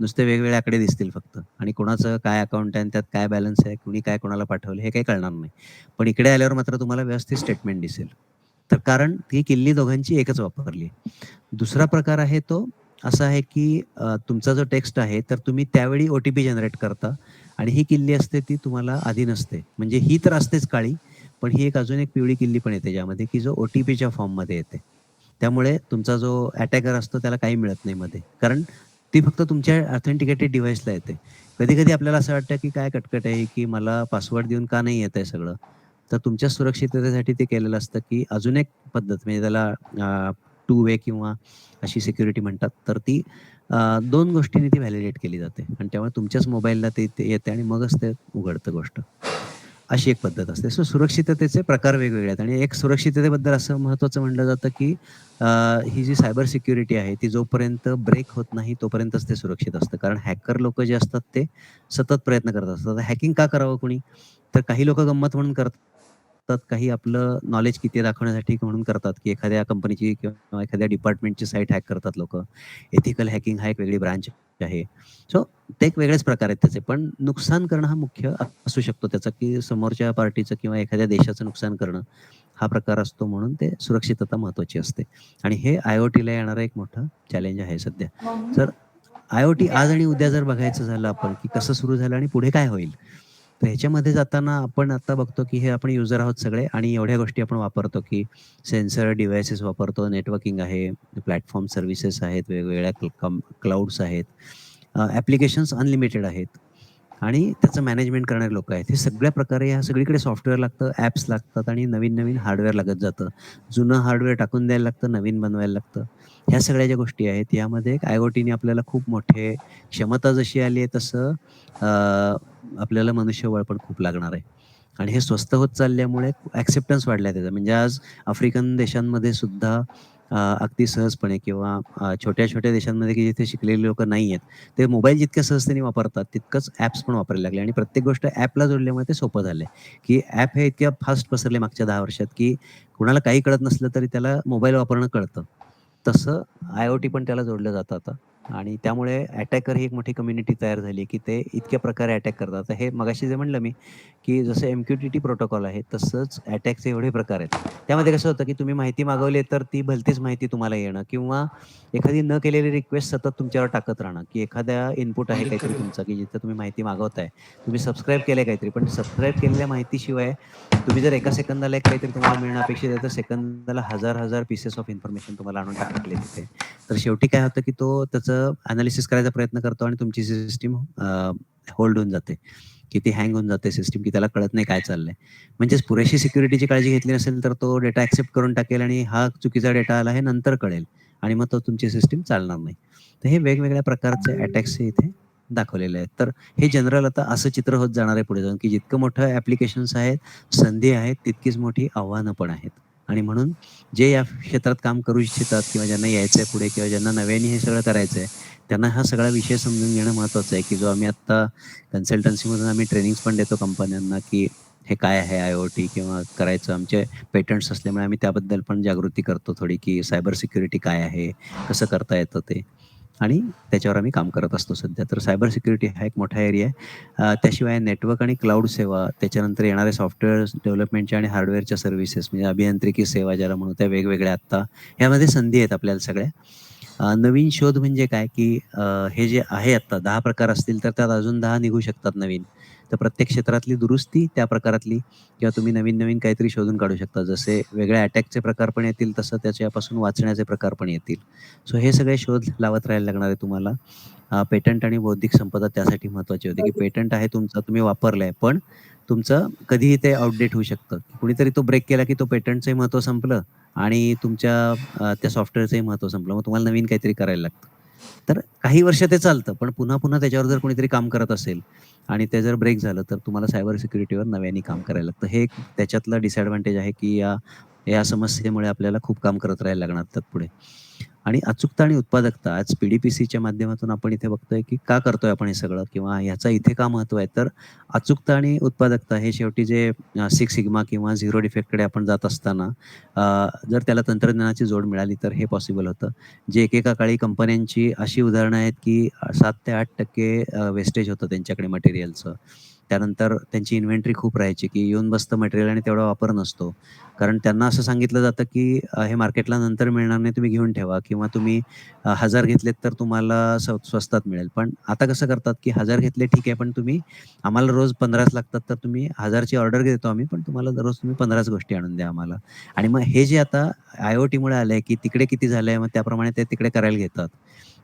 नुसते वेगवेगळे आकडे दिसतील फक्त आणि कोणाचं काय अकाउंट आहे आणि त्यात काय बॅलन्स आहे, कुणी काय कोणाला पाठवलं हे काही कळणार नाही. पण इकडे आल्यावर मात्र तुम्हाला व्यवस्थित स्टेटमेंट दिसेल. तर कारण ती किल्ली दोघांची एकच वापरली आहे. दुसरा प्रकार आहे तो असा आहे, की तुमचा जो टेक्स्ट आहे तर तुम्ही त्यावेळी ओ-टी-पी जनरेट करता आणि ही किल्ली असते ती तुम्हाला आधी नसते. म्हणजे ही तर असतेच काळी, पण ही एक अजून एक पिवळी किल्ली पण येते ज्यामध्ये, की जो ओ-टी-पीच्या फॉर्ममध्ये येते. त्यामुळे तुमचा जो अटॅकर असतो त्याला काही मिळत नाही मध्ये. कारण ती फक्त तुमच्या ऑथेंटिकेटेड डिव्हाइसला येते. कधी-कधी आपल्याला असं वाटतं, की काय कटकट आहे, की मला पासवर्ड देऊन का नाही येतंय सगळं? तर तुमच्या सुरक्षिततेसाठी ते केलेलं असतं, की अजून एक पद्धत म्हणजे त्याला टू वे किंवा अशी सिक्युरिटी म्हणतात. तर ती 2 गोष्टींनी ती व्हॅलिडेट केली जाते आणि त्यामुळे तुमच्याच मोबाईलला ते येते आणि मगच ते उघडतं गोष्ट. अशी एक पद्धत असते. सो सुरक्षिततेचे प्रकार वेगवेगळे आहेत आणि एक सुरक्षिततेबद्दल असं महत्त्वाचं म्हटलं जातं, की अ, ही जी सायबर सिक्युरिटी आहे, ती जोपर्यंत ब्रेक होत नाही तोपर्यंतच ते सुरक्षित असतं. कारण हॅकर लोकं जे असतात ते सतत प्रयत्न करत असतात. हॅकिंग का करावं कोणी? तर काही लोकं गंमत म्हणून करतात. काही आपलं नॉलेज किती आहे दाखवण्यासाठी म्हणून करतात, की एखाद्या कंपनीची किंवा एखाद्या डिपार्टमेंटची साईट हॅक करतात लोकं. एथिकल हॅकिंग हा एक वेगळी ब्रांच आहे. सो ते एक वेगळेच प्रकार आहेत त्याचे. पण नुकसान करणं हा मुख्य असू शकतो त्याचा, की समोरच्या पार्टीचं किंवा एखाद्या देशाचं नुकसान करणं हा प्रकार असतो. म्हणून ते सुरक्षितता महत्त्वाची असते. आणि हे आय-ओ-टीला येणारं एक मोठं चॅलेंज आहे सध्या. तर आय-ओ-टी आज आणि उद्या जर बघायचं झालं आपण, की कसं सुरू झालं आणि पुढे काय होईल? तर ह्याच्यामध्ये जाताना आपण आता बघतो, की हे आपण युजर आहोत सगळे आणि एवढ्या गोष्टी आपण वापरतो, की सेन्सर डिव्हाइसेस वापरतो, नेटवर्किंग आहे, प्लॅटफॉर्म सर्व्हिसेस आहेत, वेगवेगळ्या क्लाउड्स आहेत, ॲप्लिकेशन्स अनलिमिटेड आहेत आणि त्याचं मॅनेजमेंट करणारे लोकं आहेत. हे सगळ्या प्रकारे ह्या सगळीकडे सॉफ्टवेअर लागतं, ॲप्स लागतात आणि नवीन-नवीन हार्डवेअर लागत जातं. जुनं हार्डवेअर टाकून द्यायला लागतं, नवीन बनवायला लागतं. ह्या सगळ्या ज्या गोष्टी आहेत, यामध्ये एक आय-ओ-टीने आपल्याला खूप मोठे क्षमता जशी आली आहे तसं आपल्याला मनुष्यबळ पण खूप लागणार आहे. आणि हे स्वस्त होत चालल्यामुळे ॲक्सेप्टन्स वाढलाय त्याचा. म्हणजे आज आफ्रिकन देशांमध्ये सुद्धा अगदी सहजपणे किंवा छोट्या-छोट्या देशांमध्ये की जिथे शिकलेली लोकं नाही आहेत, ते मोबाईल जितक्या सहजतेने वापरतात, तितकंच ॲप्स पण वापरायला लागले आणि प्रत्येक गोष्ट ॲपला जोडल्यामुळे ते सोपं झालंय, की ॲप हे इतक्या फास्ट पसरले मागच्या 10 वर्षात, की कुणाला काही कळत नसलं तरी त्याला मोबाईल वापरणं कळतं. तसं आय-ओ-टी पण त्याला जोडलं जातं आता आणि त्यामुळे अटॅकर ही एक मोठी कम्युनिटी तयार झाली, की ते इतक्या प्रकारे अटॅक करतात. तर हे मगाशी जे म्हणलं मी, की जसं MQTT प्रोटोकॉल आहे, तसंच अटॅकचे एवढे प्रकार आहेत. त्यामध्ये कसं होतं, की तुम्ही माहिती मागवली तर ती भलतीच माहिती तुम्हाला येणं किंवा एखादी न केलेली रिक्वेस्ट सतत तुमच्यावर टाकत राहणं, की एखादा इनपुट आहे काहीतरी तुमचा, की जिथं तुम्ही माहिती मागवताय. तुम्ही सबस्क्राईब केलंय काहीतरी, पण सबस्क्राईब केलेल्या माहितीशिवाय तुम्ही जर एका सेकंदाला एक काहीतरी तुम्हाला मिळणं अपेक्षित आहे, तर सेकंदाला हजार-हजार पीसेस ऑफ इन्फॉर्मेशन तुम्हाला आणून टाकले तिथे. तर शेवटी काय होतं, की तो त्याचं एनालिसिस करायचा प्रयत्न करतो आणि तुमची सिस्टम होल्ड होऊन जाते, की ती हँग होऊन जाते सिस्टम, की त्याला कळत नाही काय चाललंय. म्हणजेच पुरेशी सिक्युरिटीची काळजी घेतली नसेल, तर तो डेटा ॲक्सेप्ट करून टाकेल आणि हा चुकीचा डेटा आला हे नंतर कळेल आणि मग तो तुमची सिस्टम चालणार नाही. तर हे वेगवेगळ्या प्रकारचे अटॅक्स इथे दाखवलेले आहेत. तर हे जनरल आता असं चित्र होत जाणार आहे पुढे जाऊन, की जितकं मोठं ॲप्लिकेशन्स आहेत, संधी आहेत, तितकीच मोठी आव्हानं पण आहेत. आणि म्हणून जे या क्षेत्रात काम करू इच्छितात किंवा ज्यांना यायचंय पुढे किंवा ज्यांना नव्याने हे सगळं करायचंय, त्यांना हा सगळा विषय समजून घेणं महत्त्वाचं आहे, की जो आम्ही आत्ता कन्सल्टन्सीमधून आम्ही ट्रेनिंग्स पण देतो कंपन्यांना, की हे काय आहे IoT किंवा करायचं. आमचे पेटंट्स असल्यामुळे आम्ही त्याबद्दल पण जागृती करतो थोडी, की सायबर सिक्युरिटी काय आहे, कसं करता येतं ते आणि त्याच्यावर आम्ही काम करत असतो सध्या. तर सायबर सिक्युरिटी हा एक मोठा एरिया आहे. त्याशिवाय नेटवर्क आणि क्लाउड सेवा, त्याच्यानंतर येणारे सॉफ्टवेअर डेव्हलपमेंटच्या आणि हार्डवेअरच्या सर्व्हिसेस म्हणजे अभियांत्रिकी सेवा ज्याला म्हणू त्या वेगवेगळ्या आत्ता ह्यामध्ये संधी आहेत आपल्याला सगळ्या. नवीन शोध म्हणजे काय, की हे जे आहे आत्ता 10 प्रकार असतील तर त्यात अजून 10 निघू शकतात नवीन. तर प्रत्येक क्षेत्रातली दुरुस्ती त्या प्रकारातली किंवा तुम्ही नवीन-नवीन काहीतरी शोधून काढू शकता. जसे वेगळ्या अटॅकचे प्रकार पण येतील, तसं त्याच्यापासून वाचण्याचे प्रकार पण येतील. सो हे सगळे शोध लावत राहायला लागणार आहे तुम्हाला. पेटंट आणि बौद्धिक संपदा त्यासाठी महत्त्वाची होती, की पेटंट आहे तुमचा, तुम्ही वापरलाय, पण तुमचं कधीही ते आउटडेट होऊ शकतं. कुणीतरी तो ब्रेक केला, की तो पेटंटचंही महत्त्व संपलं आणि तुमच्या त्या सॉफ्टवेअरचंही महत्त्व संपलं. मग तुम्हाला नवीन काहीतरी करायला लागतं. तर काही वर्ष ते चालतं, पण पुन्हा-पुन्हा त्याच्यावर जर कोणीतरी काम करत असेल आणि ते जर ब्रेक झालं, तर तुम्हाला सायबर सिक्युरिटीवर नव्याने काम करायला लागतं. हे एक त्याच्यातलं डिसएडव्हांटेज आहे, की या या समस्येमुळे आपल्याला खूप काम करत राहायला लागणार त्यात पुढे. आणि अचूकता आणि उत्पादकता आज PDPCच्या माध्यमातून आपण इथे बघतोय, की का करतोय आपण हे सगळं किंवा ह्याचा इथे का महत्त्व आहे? तर अचूकता आणि उत्पादकता हे शेवटी जे सिक्स सिग्मा किंवा झिरो डिफेक्टकडे आपण जात असताना जर त्याला तंत्रज्ञानाची जोड मिळाली तर हे पॉसिबल होतं. जे एकेका काळी कंपन्यांची अशी उदाहरणं आहेत, की 7 ते 8% वेस्टेज होतं त्यांच्याकडे मटेरियलचं. त्यानंतर त्यांची इन्व्हेंटरी खूप राहायची, की येऊन बसतं मटेरियल आणि तेवढा वापर नसतो. कारण त्यांना असं सांगितलं जातं, की हे मार्केटला नंतर मिळणार नाही, तुम्ही घेऊन ठेवा किंवा तुम्ही 1000 घेतलेत तर तुम्हाला स्वस्तात मिळेल. पण आता कसं करतात, की 1000 घेतले ठीक आहे, पण तुम्ही आम्हाला रोज 15च लागतात, तर तुम्ही 1000ची ऑर्डर देतो आम्ही, पण तुम्हाला दररोज तुम्ही 15च गोष्टी आणून द्या आम्हाला. आणि मग हे जे आता IoTमुळे आलंय, की तिकडे किती झालंय, मग त्याप्रमाणे ते तिकडे करायला घेतात.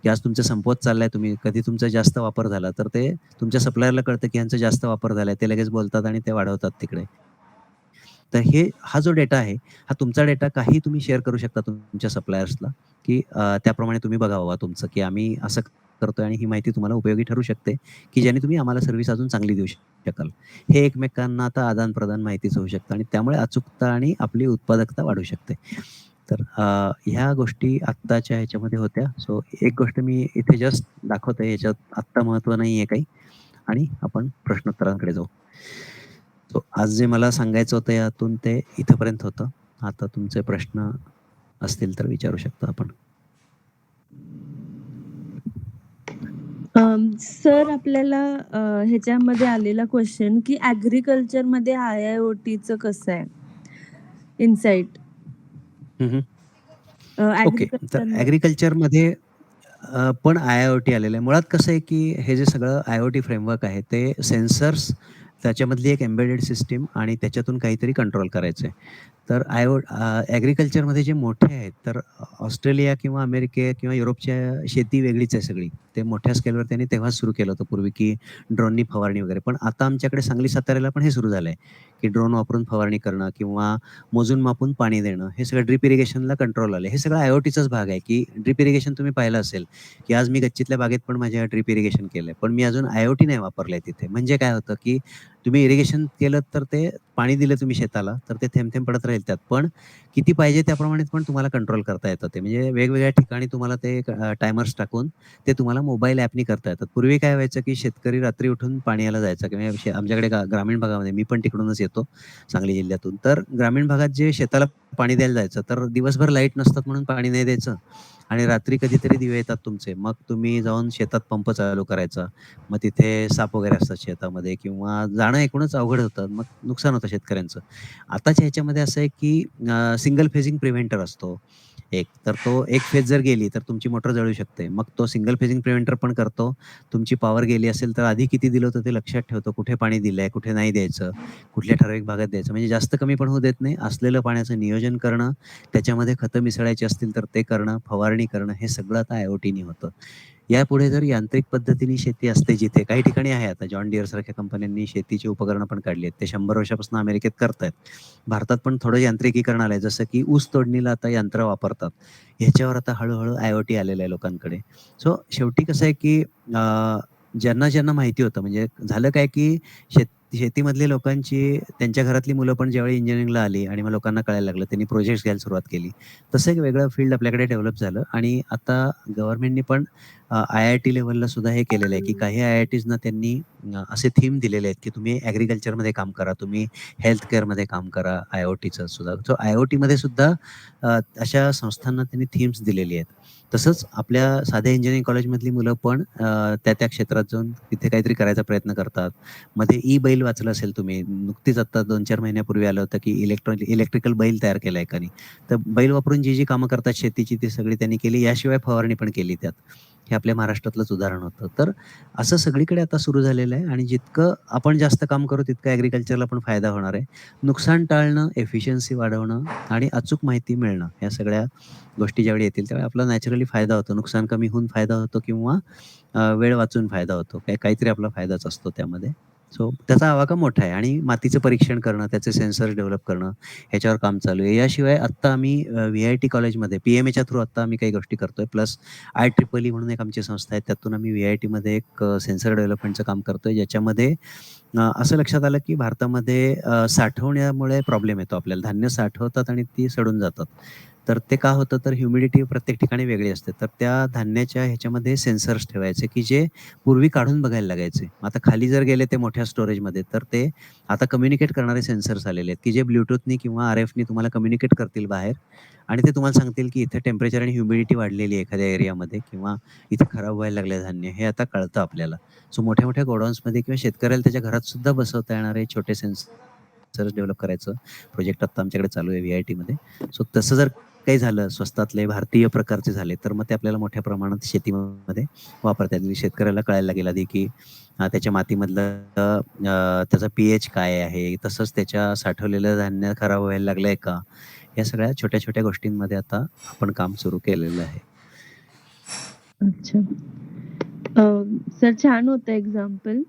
की आज तुमचं संपवत चाललाय तुम्ही, कधी तुमचा जास्त वापर झाला, तर ते तुमच्या सप्लायरला कळतं, की ह्यांचा जास्त वापर झालाय. ते लगेच बोलतात आणि ते वाढवतात तिकडे. तर हा जो डेटा आहे, हा तुमचा डेटा काही तुम्ही शेअर करू शकता तुमच्या सप्लायर्सला, की त्याप्रमाणे तुम्ही बघा बाबा तुमचं, की आम्ही असं करतोय आणि ही माहिती तुम्हाला उपयोगी ठरू शकते, की ज्याने तुम्ही आम्हाला सर्व्हिस अजून चांगली देऊ शकाल. हे एकमेकांना आता आदान-प्रदान माहितीचं होऊ शकतं आणि त्यामुळे अचूकता आणि आपली उत्पादकता वाढू शकते. तर ह्या गोष्टी आत्ताच्या ह्याच्यामध्ये होत्या. सो एक गोष्ट मी इथे जस्ट दाखवतोय, याच्यात आत्ता महत्त्व नाहीये काही आणि आपण प्रश्नोत्तरांकडे जाऊ. सो आज जे मला सांगायचं होतं यातून ते इथपर्यंत होतं. आता तुमचे प्रश्न असतील तर विचारू शकता आपण. सर आपल्याला ह्याच्यामध्ये आलेला क्वेश्चन की ॲग्रीकल्चरमध्ये IIoTचं कसं आहे? इनसाईट. हं, हं. ओके. तर ॲग्रीकल्चरमध्ये. ॲग्रीकल्चरमध्ये पण IIoT आलेलं आहे. मुळात कसं आहे, की हे जे सगळं IoT फ्रेमवर्क आहे, ते सेन्सर्स, त्याच्यामधली एक एम्बेडेड सिस्टम आणि त्याच्यातून काहीतरी कंट्रोल करायचं आहे. तर ॲग्रीकल्चरमध्ये जे मोठे आहेत, तर ऑस्ट्रेलिया किंवा अमेरिके किंवा युरोपच्या शेती वेगळीच आहे सगळी. ते मोठ्या स्केलवर त्यांनी तेव्हाच सुरू केलं होतं पूर्वी, की ड्रोननी फवारणी वगैरे. पण आता आमच्याकडे सांगली, साताऱ्याला पण हे सुरू झालंय, की ड्रोन वापरून फवारणी करणं किंवा मोजून मापून पाणी देणं, हे सगळं ड्रिप इरिगेशनला कंट्रोल आलं. हे सगळं IoTचाच भाग आहे, की ड्रिप इरिगेशन तुम्ही पाहिलं असेल, की आज मी गच्चीतल्या बागेत पण माझ्या ड्रिप इरिगेशन केलंय. पण मी अजून IoT नाही वापरलंय तिथे. म्हणजे काय होतं, की तुम्ही इरिगेशन केलं तर ते पाणी दिलं तुम्ही शेताला, तर ते थेंब-थेंब पडत राहील जाईल त्यात. पण किती पाहिजे त्याप्रमाणे पण तुम्हाला कंट्रोल करता येतं ते. म्हणजे वेगवेगळ्या ठिकाणी तुम्हाला ते टायमर्स टाकून ते तुम्हाला मोबाईल ॲपनी करता येतात. पूर्वी काय व्हायचं, की शेतकरी रात्री उठून पाण्याला जायचा किंवा आमच्याकडे ग्रामीण भागामध्ये मी पण तिकडूनच येतो, सांगली जिल्ह्यातून. तर ग्रामीण भागात जे शेताला पाणी द्यायला जायचं, तर दिवसभर लाईट नसतात म्हणून पाणी नाही द्यायचं आणि रात्री कधीतरी दिवे येतात तुमचे. मग तुम्ही जाऊन शेतात पंप चालू करायचा. मग तिथे साप वगैरे असतात शेतामध्ये किंवा जाणं एकूणच अवघड होतं. मग नुकसान होतं शेतकऱ्यांचं. आताच्या ह्याच्यामध्ये असं आहे, की सिंगल फेजिंग प्रिव्हेंटर असतो एक. तर तो एक फेज जर गेली, तर तुमची मोटर जळू शकते. मग तो सिंगल फेजिंग प्रिव्हेंटर पण करतो. तुमची पॉवर गेली असेल, तर आधी किती दिलं होतं ते लक्षात ठेवतो. कुठे पाणी दिलंय, कुठे नाही द्यायचं, कुठल्या ठराविक भागात द्यायचं. म्हणजे जास्त कमी पण होऊ देत नाही. असलेलं पाण्याचं नियोजन करणं, त्याच्यामध्ये खतं मिसळायची असतील तर ते करणं, फवारणी करणं, हे सगळं आता आय-ओ-टीनी होतं. यापुढे जर यांत्रिक पद्धतीने शेती असते जिथे काही ठिकाणी आहे, आता जॉन डिअर सारख्या कंपन्यांनी शेतीची उपकरणं पण काढली आहेत. ते 100 वर्षापासून अमेरिकेत करतायत. भारतात पण थोडं यांत्रिकीकरण आलंय. जसं की ऊस तोडणीला आता यंत्र वापरतात. ह्याच्यावर आता हळू-हळू आय-ओ-टी आलेलं आहे लोकांकडे. सो शेवटी कसं आहे, की ज्यांना माहिती होतं, म्हणजे झालं काय, की शेतीमधले लोकांची त्यांच्या घरातली मुलं पण ज्यावेळी इंजिनिअरिंगला आली आणि मग लोकांना कळायला लागलं, त्यांनी प्रोजेक्ट्स घ्यायला सुरुवात केली. तसं एक वेगळं फील्ड आपल्याकडे डेव्हलप झालं आणि आता गव्हर्नमेंटनी पण आय-आय-टी लेव्हलला सुद्धा हे केलेलं आहे, की काही आय-आय-टीजना त्यांनी असे थीम दिलेले आहेत, की तुम्ही ॲग्रीकल्चरमध्ये काम करा, तुम्ही हेल्थ केअरमध्ये काम करा, आय-ओ-टीचं सुद्धा. सो आय-ओ-टीमध्ये सुद्धा अशा संस्थांना त्यांनी थीम्स दिलेली आहेत. तसंच आपल्या साध्या इंजिनिअरिंग कॉलेजमधली मुलं पण त्या क्षेत्रात जाऊन तिथे काहीतरी करायचा प्रयत्न करतात. मध्ये ई-बैल वाचलं असेल तुम्ही. नुकतीच आता 2-4 महिन्यापूर्वी आलं होतं, की इलेक्ट्रिकल बैल तयार केला एकाने. तर बैल वापरून जी कामं करतात शेतीची ती सगळी त्यांनी केली. याशिवाय फवारणी पण केली त्यात. हे आपल्या महाराष्ट्रातलंच उदाहरण होतं. तर असं सगळीकडे आता सुरू झालेलं आहे आणि जितकं आपण जास्त काम करू तितकं ॲग्रीकल्चरला पण फायदा होणार आहे. नुकसान टाळणं, एफिशियन्सी वाढवणं आणि अचूक माहिती मिळणं, या सगळ्या गोष्टी ज्यावेळी येतील त्यावेळी आपला नॅचरली फायदा होतो. नुकसान कमी होऊन फायदा होतो किंवा वेळ वाचून फायदा होतो. काहीतरी आपला फायदाच असतो त्यामध्ये. सो त्याचा आवाका मोठा आहे आणि मातीचं परीक्षण करणं, त्याचे सेन्सर्स डेव्हलप करणं, ह्याच्यावर काम चालू आहे. याशिवाय आत्ता आम्ही व्ही-आय-टी कॉलेजमध्ये पी-एम-एच्या थ्रू आत्ता आम्ही काही गोष्टी करतोय. प्लस IEEE म्हणून एक आमची संस्था आहे. त्यातून आम्ही व्ही-आय-टीमध्ये एक सेन्सर डेव्हलपमेंटचं काम करतोय, ज्याच्यामध्ये असं लक्षात आलं, की भारतामध्ये साठवण्यामुळे प्रॉब्लेम येतो आपल्याला. धान्य साठवतात आणि ती सडून जातात. तर ते का होतं, तर ह्युमिडिटी प्रत्येक ठिकाणी वेगळी असते. तर त्या धान्याच्या ह्याच्यामध्ये सेन्सर्स ठेवायचे, की जे पूर्वी काढून बघायला लागायचे. आता खाली जर गेले ते मोठ्या स्टोरेजमध्ये, तर ते आता कम्युनिकेट करणारे सेन्सर्स आलेले आहेत, की जे ब्लूटूथनी किंवा RFनी तुम्हाला कम्युनिकेट करतील बाहेर आणि ते तुम्हाला सांगतील, की इथे टेम्परेचर आणि ह्युमिडिटी वाढलेली आहे एखाद्या एरियामध्ये किंवा इथे खराब व्हायला लागलंय धान्य. हे आता कळतं आपल्याला. सो मोठ्या-मोठ्या गोडाऊन्समध्ये किंवा शेतकऱ्याला त्याच्या घरात सुद्धा बसवता येणारे छोटे सेन्सर्स डेव्हलप करायचं प्रोजेक्ट आता आमच्याकडे चालू आहे व्ही-आय-टीमध्ये. सो तसं जर काही झालं, स्वस्तातले भारतीय प्रकारचे झाले, तर मग ते आपल्याला मोठ्या प्रमाणात शेतीमध्ये वापरता येतील. शेतकऱ्याला कळायला लागेल आधी, की त्याच्या मातीमधलं त्याचा पी-एच काय आहे, तसंच त्याच्या साठवलेलं धान्य खराब व्हायला लागलंय का? या सगळ्या छोट्या-छोट्या गोष्टींमध्ये आता आपण काम सुरू केलेलं आहे. अच्छा. सर छान होतं एक्झाम्पल.